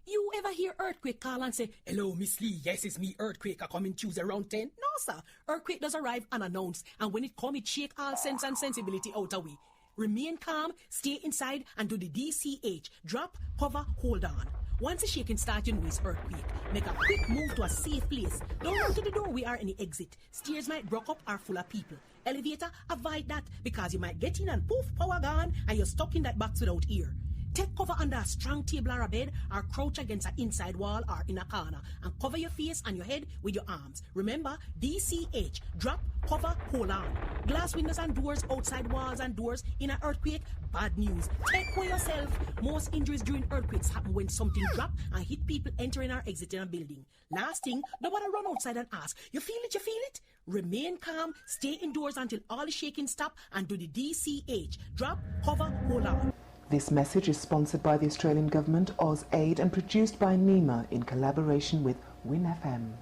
You ever hear earthquake call and say, "Hello, Miss Lee, yes, it's me, earthquake, I come in Tuesday around 10? No, sir. Earthquake does arrive unannounced, and when it come, it shake all sense and sensibility out of we. Remain calm, stay inside, and do the DCH. Drop, cover, hold on. Once the shaking starts, you know it's earthquake. Make a quick move to a safe place. Don't run to the doorway or any exit. Stairs might block up or full of people. Elevator, avoid that, because you might get in and poof, power gone, and you're stuck in that box without ear. Take cover under a strong table or a bed, or crouch against an inside wall or in a corner, and cover your face and your head with your arms. Remember, DCH, drop, cover, hold on. Glass windows and doors, outside walls and doors in an earthquake, bad news. Take care yourself. Most injuries during earthquakes happen when something drop and hit people entering or exiting a building. Last thing, nobody run outside and ask, you feel it, you feel it? Remain calm, stay indoors until all the shaking stop, and do the DCH, drop, cover, hold on. This message is sponsored by the Australian Government, AusAid, and produced by NEMA in collaboration with WinFM.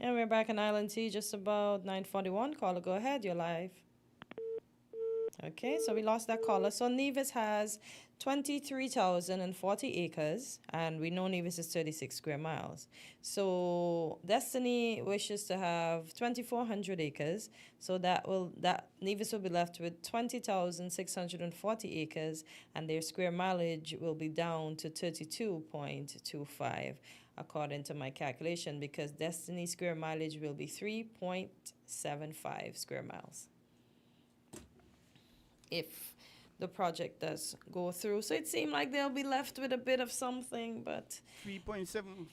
And we're back in Island T, just about 9:41. Caller, go ahead. You're live. Okay, so we lost that caller. So Nevis has 23,040 acres, and we know Nevis is 36 square miles. So Destiny wishes to have 2,400 acres. So that Nevis will be left with 20,640 acres, and their square mileage will be down to 32.25, according to my calculation, because Destiny square mileage will be 3.75 square miles if the project does go through. So it seemed like they'll be left with a bit of something, but 3.7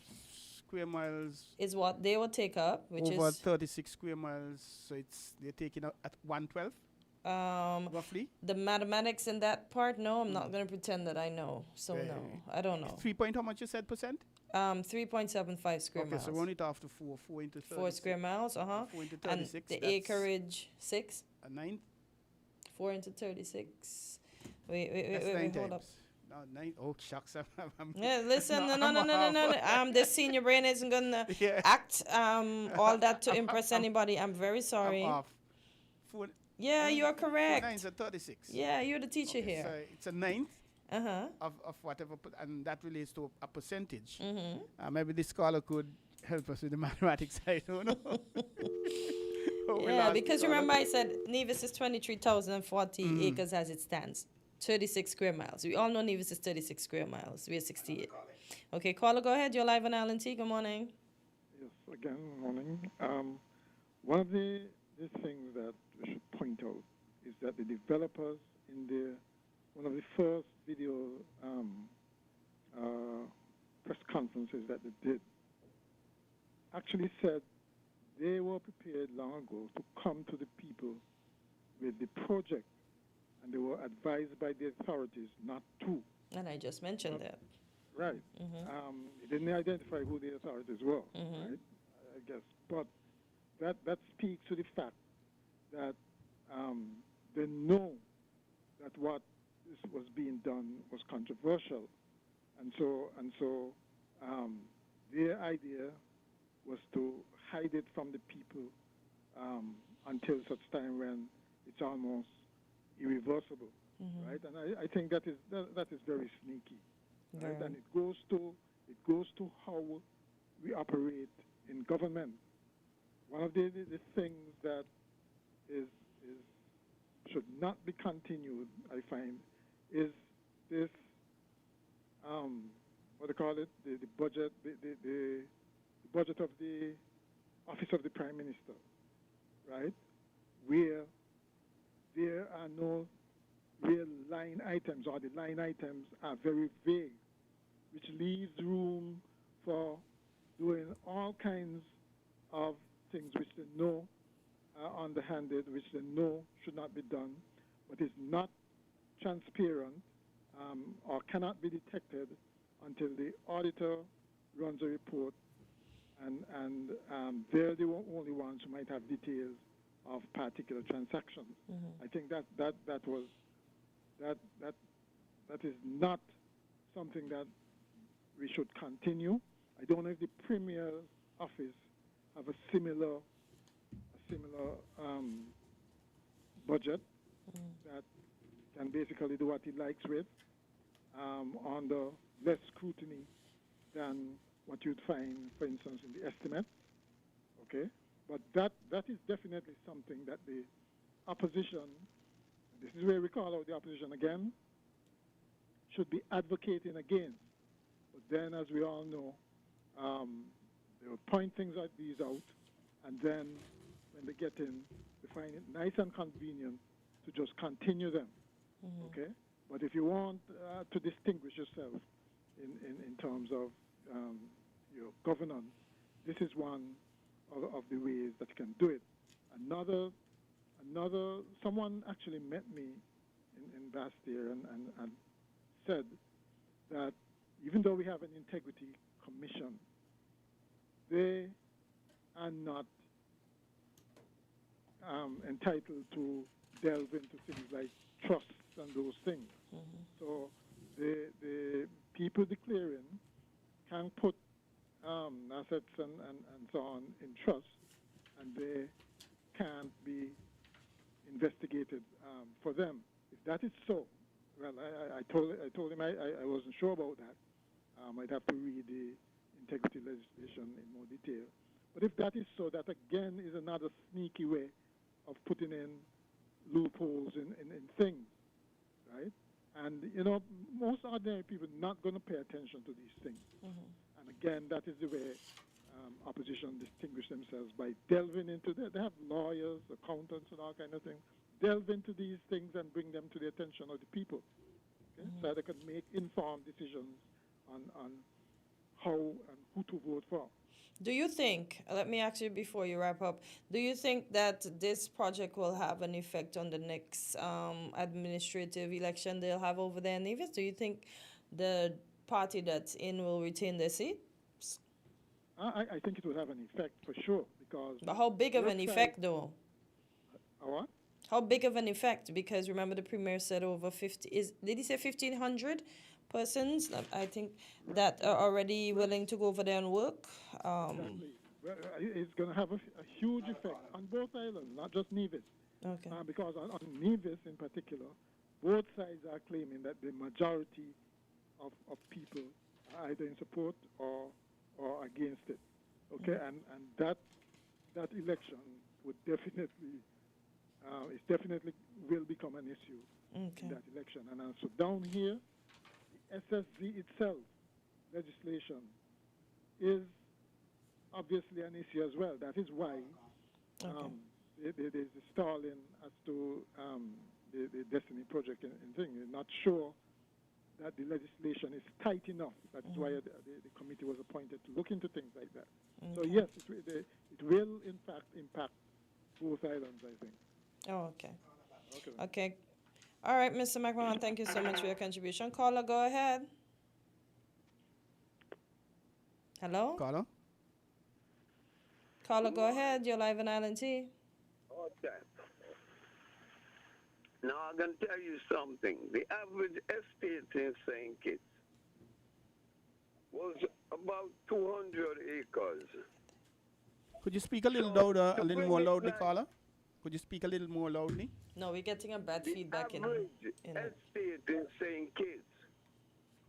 square miles is what they will take up, which over is 36 square miles. So they're taking out at 112 roughly. The mathematics in that part, no, I'm not going to pretend that I know. So no, I don't know. 3 point, how much you said percent? 3.75 square miles. Okay, so run it after 4 into 36. 4 square miles, 4 into 36. And the acreage 6. A 9. 4 into 36. Wait, hold up. No, 9. Oh, shucks. Yeah, listen, no. This senior brain isn't going to act all that to impress anybody. I'm very sorry. I'm off. Yeah, you are correct. 4 9s are 36. Yeah, you're the teacher here. So it's a ninth of whatever, and that relates to a percentage. Maybe this scholar could help us with the mathematics. I don't know. Yeah, because remember I said Nevis is 23,040 acres as it stands. 36 square miles. We all know Nevis is 36 square miles. We're 68. Okay, caller, go ahead. You're live on Island T. Good morning. Yes, again, morning. One of the things that we should point out is that the developers in one of the first video press conferences that they did actually said they were prepared long ago to come to the people with the project, and they were advised by the authorities not to. And I just mentioned that. Right. They didn't identify who the authorities were, right? I guess. But that speaks to the fact that they know that what was being done was controversial, and so their idea was to hide it from the people until such time when it's almost irreversible, right? And I think that is very sneaky, right? And it goes to how we operate in government. One of the things that should not be continued, I find, is this what do you call it? The budget, the budget of the Office of the Prime Minister, right? Where there are no real line items, or the line items are very vague, which leaves room for doing all kinds of things which they know are underhanded, which they know should not be done, but is not transparent or cannot be detected until the auditor runs a report, and they're the only ones who might have details of particular transactions. I think that is not something that we should continue. I don't know if the Premier's office have a similar budget that can basically do what he likes with under less scrutiny than what you'd find, for instance, in the estimate. Okay, but that is definitely something that the opposition, this is where we call out the opposition again, should be advocating against. But then, as we all know, they will point things like these out, and then when they get in, they find it nice and convenient to just continue them. Okay? But if you want to distinguish yourself in terms of your governance, this is one of the ways that you can do it. Someone actually met me in Bastille and said that even though we have an integrity commission, they are not entitled to delve into things like trusts and those things. So the people declaring can put assets and so on in trust, and they can't be investigated for them. If that is so, well, I told him I wasn't sure about that. I'd have to read the integrity legislation in more detail. But if that is so, that again is another sneaky way of putting in loopholes in things, right? And, most ordinary people are not going to pay attention to these things. And again, that is the way opposition distinguish themselves, by delving into they have lawyers, accountants, and all kind of things. Delve into these things and bring them to the attention of the people, okay? So they can make informed decisions on how and who to vote for. Do you think, let me ask you before you wrap up, do you think that this project will have an effect on the next administrative election they'll have over there in Nevis? Do you think the party that's in will retain their seat? I think it will have an effect for sure, because... But how big of an effect, though? What? How big of an effect? Because remember the Premier said over 50... Did he say 1,500 persons, I think, that are already willing to go over there and work? Exactly. Well, it's going to have a huge effect on both islands, not just Nevis. Okay. Because on Nevis in particular, both sides are claiming that the majority of people are either in support or against it. Okay, and that election would definitely will become an issue in that election. And so down here, the SSZ itself legislation is obviously an issue as well. That is why there's a stalling as to the Destiny project and thing. You're not sure that the legislation is tight enough. That's why the committee was appointed to look into things like that. So yes, it will in fact impact both islands, I think. Oh, okay. Okay. All right, Mr. McMahon, thank you so much for your contribution. Caller, go ahead. Hello? Caller, go ahead. You're live on Island T. Okay. Now, I'm going to tell you something. The average estate in St. Kitts was about 200 acres. Could you speak a little louder, a little more loudly, caller? Could you speak a little more loudly? No, we're getting a bad feedback in it. The average estate in St. Kitts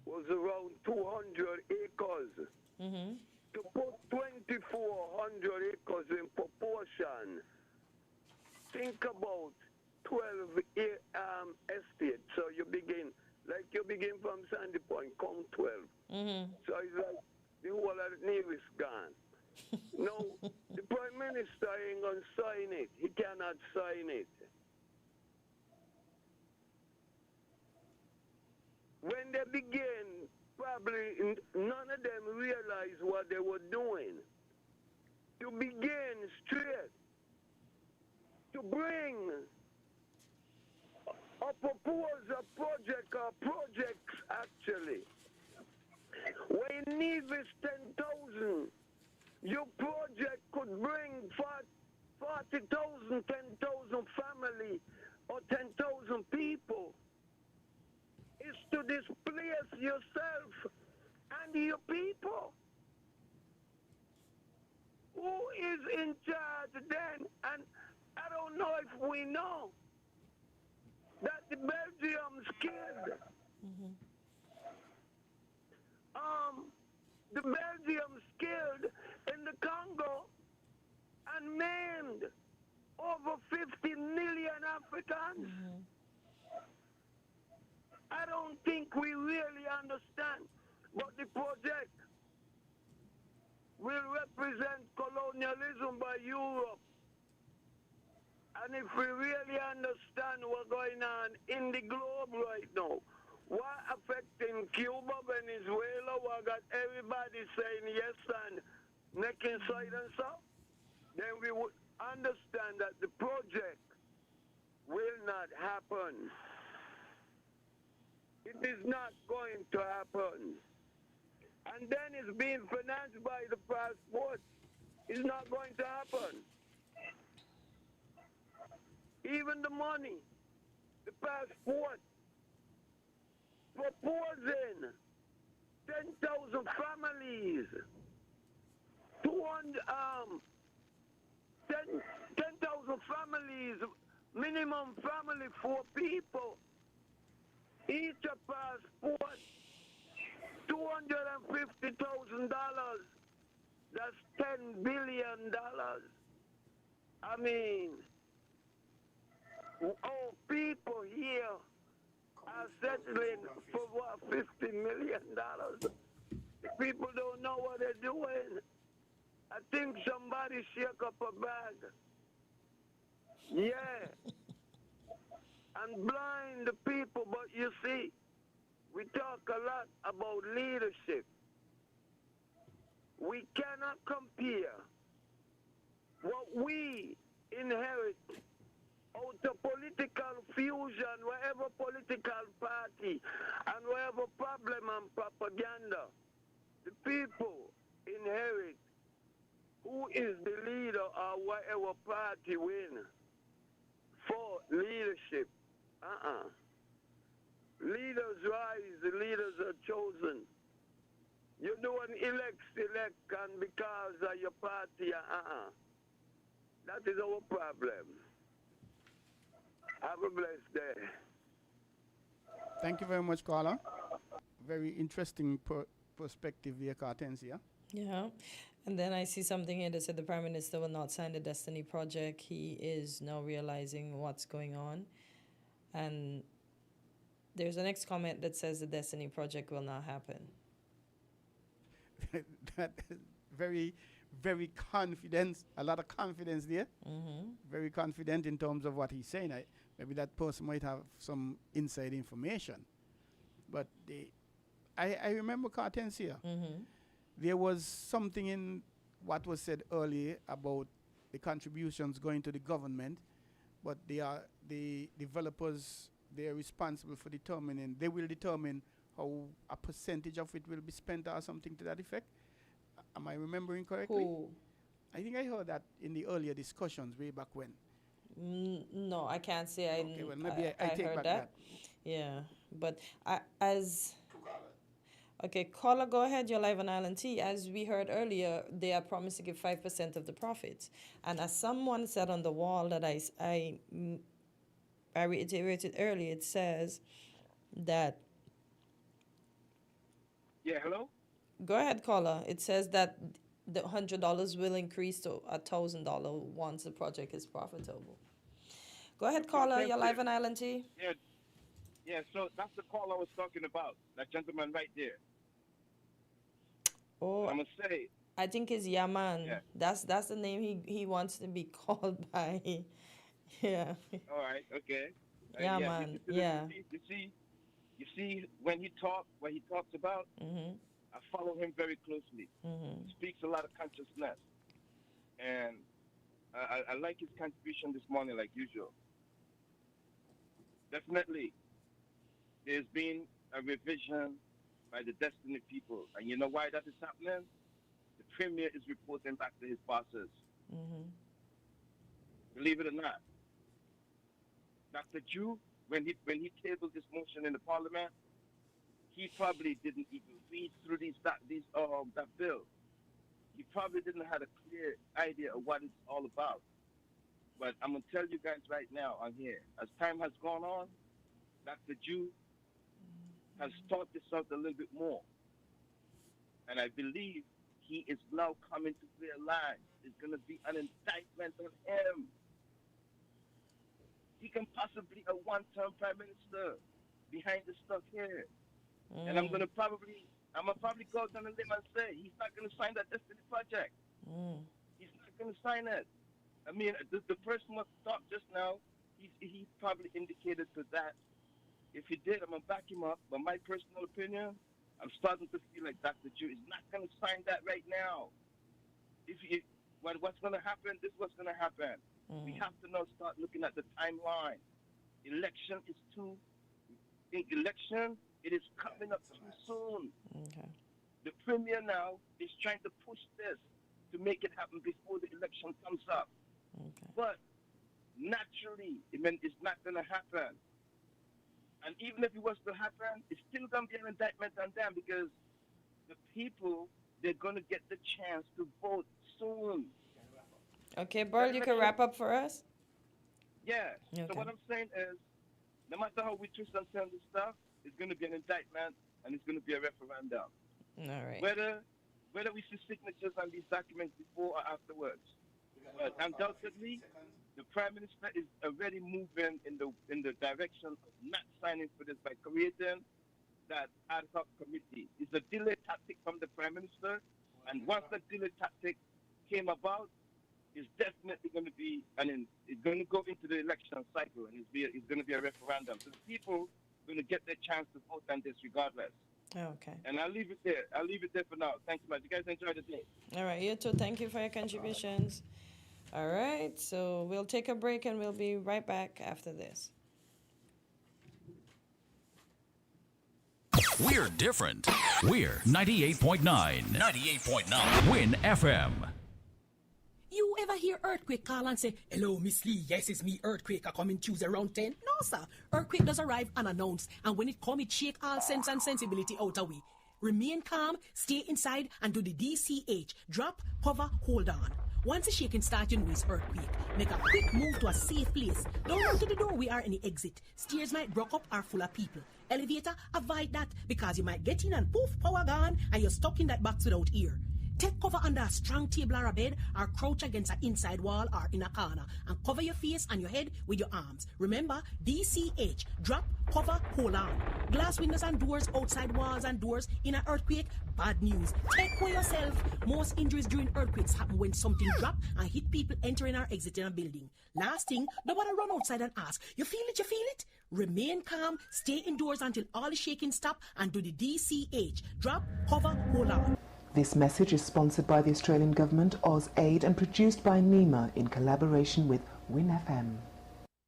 was around 200 acres. To put 2,400 acres in proportion, think about 12 estates. So you begin from Sandy Point, count 12. So it's like the whole of Nevis gone. No, the Prime Minister ain't going to sign it. He cannot sign it. When they begin, probably none of them realized what they were doing. The to begin straight, to bring a proposal project or projects actually. When Nevis 10,000, your project could bring 40,000, 10,000 family or 10,000 people. Is to displace yourself and your people. Who is in charge then? And I don't know if we know that the Belgium scared. The Belgium killed in the Congo and maimed over 50 million Africans. I don't think we really understand, but the project will represent colonialism by Europe. And if we really understand what's going on in the globe right now, what affecting Cuba, Venezuela, what got everybody saying yes and making silence up, then we would understand that the project will not happen. It is not going to happen. And then it's being financed by the passport. It's not going to happen. Even the money, the passport, proposing 10,000 families, 10,000 families, minimum family, 4 people, each a passport, $250,000. That's $10 billion. I mean, all people here are settling for what, $50 million? People don't know what they're doing. I think somebody shake up a bag. Yeah. And blind the people, but you see, we talk a lot about leadership. We cannot compare what we inherit out of political fusion, whatever political party, and whatever problem and propaganda the people inherit. Who is the leader or whatever party win for leadership? Leaders rise, the leaders are chosen. You don't elect, and because of your party, That is our problem. Have a blessed day. Thank you very much, caller. Very interesting perspective here, Cartensia. Yeah. And then I see something here that said the Prime Minister will not sign the Destiny Project. He is now realizing what's going on. And there's a next comment that says the Destiny Project will not happen. That is very, very confident, a lot of confidence there. Very confident in terms of what he's saying. Maybe that person might have some inside information. But I remember Cartensia. There was something in what was said earlier about the contributions going to the government, but the developers, they are responsible for they will determine how a percentage of it will be spent or something to that effect. Am I remembering correctly? Who? I think I heard that in the earlier discussions way back when. No, I can't say Okay, well, maybe I take heard back that. Yeah, but okay, caller, go ahead. You're live on Island T. As we heard earlier, they are promised to give 5% of the profits. And as someone said on the wall that I reiterated earlier, it says that. Yeah, hello? Go ahead, caller. It says that the $100 will increase to $1,000 once the project is profitable. Go ahead, caller. You're live on Island T. Yeah, so that's the call I was talking about. That gentleman right there. Oh, I'm going to say. I think it's Yaman. Yeah. That's the name he wants to be called by. Yeah. All right, okay. Yaman, yeah. You see, when he talks about, I follow him very closely. He speaks a lot of consciousness. And I like his contribution this morning, like usual. Definitely, there's been a revision by the Destiny people. And you know why that is happening? The Premier is reporting back to his bosses. Believe it or not. Dr. Jew, when he tabled this motion in the Parliament, he probably didn't even read through that bill. He probably didn't have a clear idea of what it's all about. But I'm going to tell you guys right now on here, as time has gone on, Dr. Jew has thought this out a little bit more. And I believe he is now coming to realize there's going to be an indictment on him. He can possibly a one-term prime minister behind this stuff here. And I'm gonna probably go out on a limb and say he's not gonna sign that Destiny project. He's not gonna sign it. I mean, the person who talked just now, he probably indicated to that. If he did, I'm gonna back him up. But my personal opinion, I'm starting to feel like Dr. Jew is not gonna sign that right now. What's gonna happen? This is what's gonna happen. We have to now start looking at the timeline. Election, it is coming up too soon. Okay. The Premier now is trying to push this to make it happen before the election comes up. Okay. But naturally, it's not going to happen. And even if it was to happen, it's still going to be an indictment on them because the people, they're going to get the chance to vote soon. Okay, Burl, you can wrap up for us? Yeah. Okay. So what I'm saying is, no matter how we twist and turn this stuff, it's going to be an indictment and it's going to be a referendum. All right. Whether we see signatures on these documents before or afterwards. But undoubtedly, the Prime Minister is already moving in the direction of not signing for this by creating that ad hoc committee. It's a delay tactic from the Prime Minister, and once the delay tactic came about, it's definitely going to be, it's going to go into the election cycle, and it's going to be a referendum. So the people are going to get their chance to vote on this regardless. Okay. And I'll leave it there. I'll leave it there for now. Thanks so much. You guys enjoy the day. All right, you too. Thank you for your contributions. All right, so we'll take a break and we'll be right back after this. We're different. We're 98.9. 98.9. Win FM. You ever hear Earthquake call and say, "Hello, Miss Lee, yes, it's me, Earthquake, I come in Tuesday around 10? No, sir. Earthquake does arrive unannounced, and when it come, it shake all sense and sensibility out of we. Remain calm, stay inside, and do the DCH. Drop, cover, hold on. Once the shaking starts, you know it's earthquake. Make a quick move to a safe place. Don't run to the doorway or any exit. Stairs might broke up or full of people. Elevator, avoid that, because you might get in and poof, power gone, and you're stuck in that box without ear. Take cover under a strong table or a bed, or crouch against an inside wall or in a corner, and cover your face and your head with your arms. Remember, DCH, drop, cover, hold on. Glass windows and doors, outside walls and doors in an earthquake, bad news. Take care yourself. Most injuries during earthquakes happen when something drop and hit people entering or exiting a building. Last thing, nobody run outside and ask, you feel it, you feel it? Remain calm, stay indoors until all the shaking stop, and do the DCH, drop, cover, hold on. This message is sponsored by the Australian Government, AusAid, and produced by NEMA in collaboration with WinFM.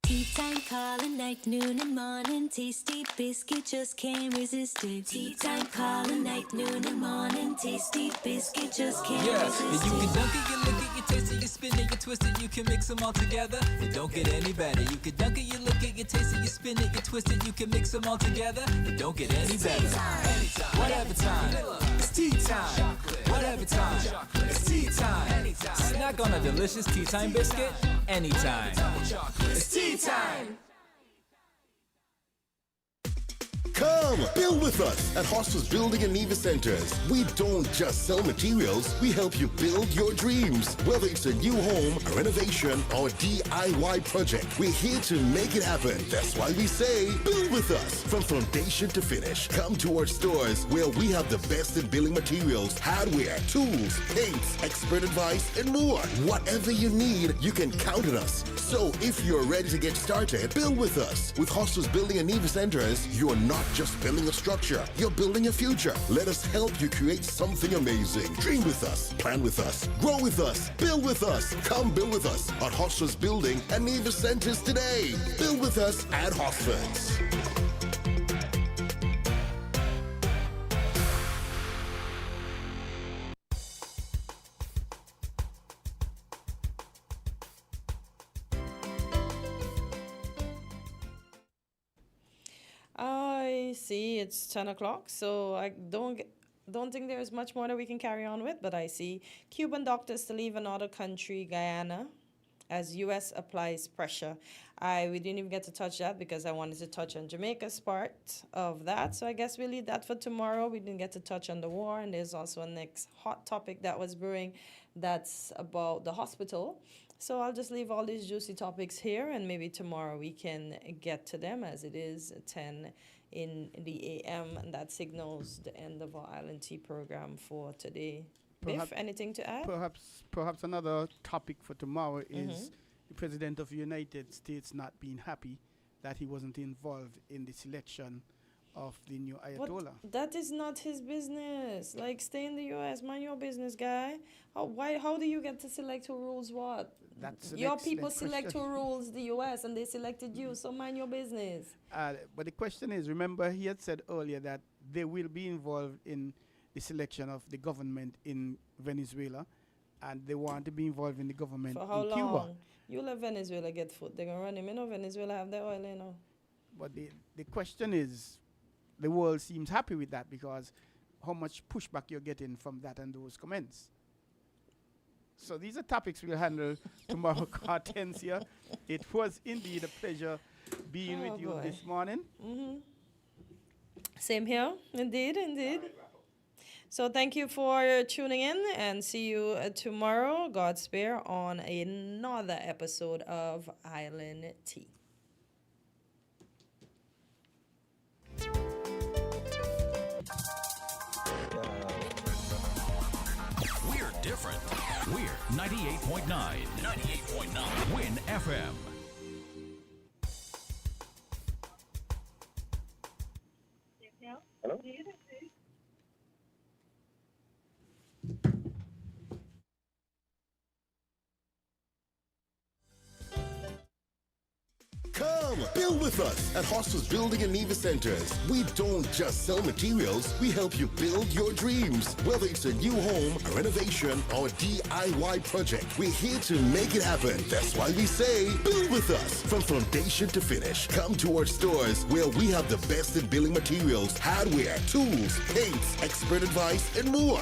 Tea time, calling night, noon and morning. Tasty biscuit, just can't resist it. Tea time, calling night, noon and morning. Tasty biscuit, just can't resist it. You can dunk it, you lick it, you taste it, you spin it, you twist it, you can mix them all together. It don't get any better. You can dunk it, you lick it, you taste it, you spin it, you twist it, you can mix them all together. It don't get any better. Anytime, whatever time. It's tea time. Whatever time. It's tea time. Snack on a delicious tea time biscuit anytime. It's tea time. Come, build with us at Hostels Building and Nevis Centers. We don't just sell materials, we help you build your dreams. Whether it's a new home, a renovation, or a DIY project, we're here to make it happen. That's why we say, build with us. From foundation to finish, come to our stores where we have the best in building materials, hardware, tools, paints, expert advice, and more. Whatever you need, you can count on us. So if you're ready to get started, build with us. With Hostels Building and Nevis Centers, you're not just building a structure. You're building a future. Let us help you create something amazing. Dream with us, plan with us, grow with us, build with us. Come build with us at Hosford's Building and Nevis Centers today. Build with us at Hosford's. I see it's 10 o'clock, so I don't think there's much more that we can carry on with, but I see Cuban doctors to leave another country, Guyana, as U.S. applies pressure. We didn't even get to touch that because I wanted to touch on Jamaica's part of that, so I guess we'll leave that for tomorrow. We didn't get to touch on the war, and there's also a next hot topic that was brewing that's about the hospital. So I'll just leave all these juicy topics here, and maybe tomorrow we can get to them, as it is 10 in the AM, and that signals the end of our Island Tea program for today. Biff, anything to add? Perhaps another topic for tomorrow is the President of the United States not being happy that he wasn't involved in the selection of the new Ayatollah. But that is not his business. Like, stay in the U.S., mind your business, guy. How do you get to select who rules what? That's your people select who rules the U.S. and they selected you, so mind your business. But the question is, remember he had said earlier that they will be involved in the selection of the government in Venezuela, and they want to be involved in the government For how in long? Cuba. You let Venezuela get food. They're going to run him. You know Venezuela have their oil, you know. But the question is, the world seems happy with that because how much pushback you're getting from that and those comments. So these are topics we'll handle tomorrow. Cartens here. It was indeed a pleasure being with you this morning. Same here. Indeed. So thank you for tuning in, and see you tomorrow, God spare, on another episode of Island Tea. We're different. We're 98.9. 98.9. Win FM. Hello? Come, build with us at Hosford's Building and Nevis Centers. We don't just sell materials, we help you build your dreams. Whether it's a new home, a renovation, or a DIY project, we're here to make it happen. That's why we say, build with us. From foundation to finish, come to our stores where we have the best in building materials, hardware, tools, paints, expert advice, and more.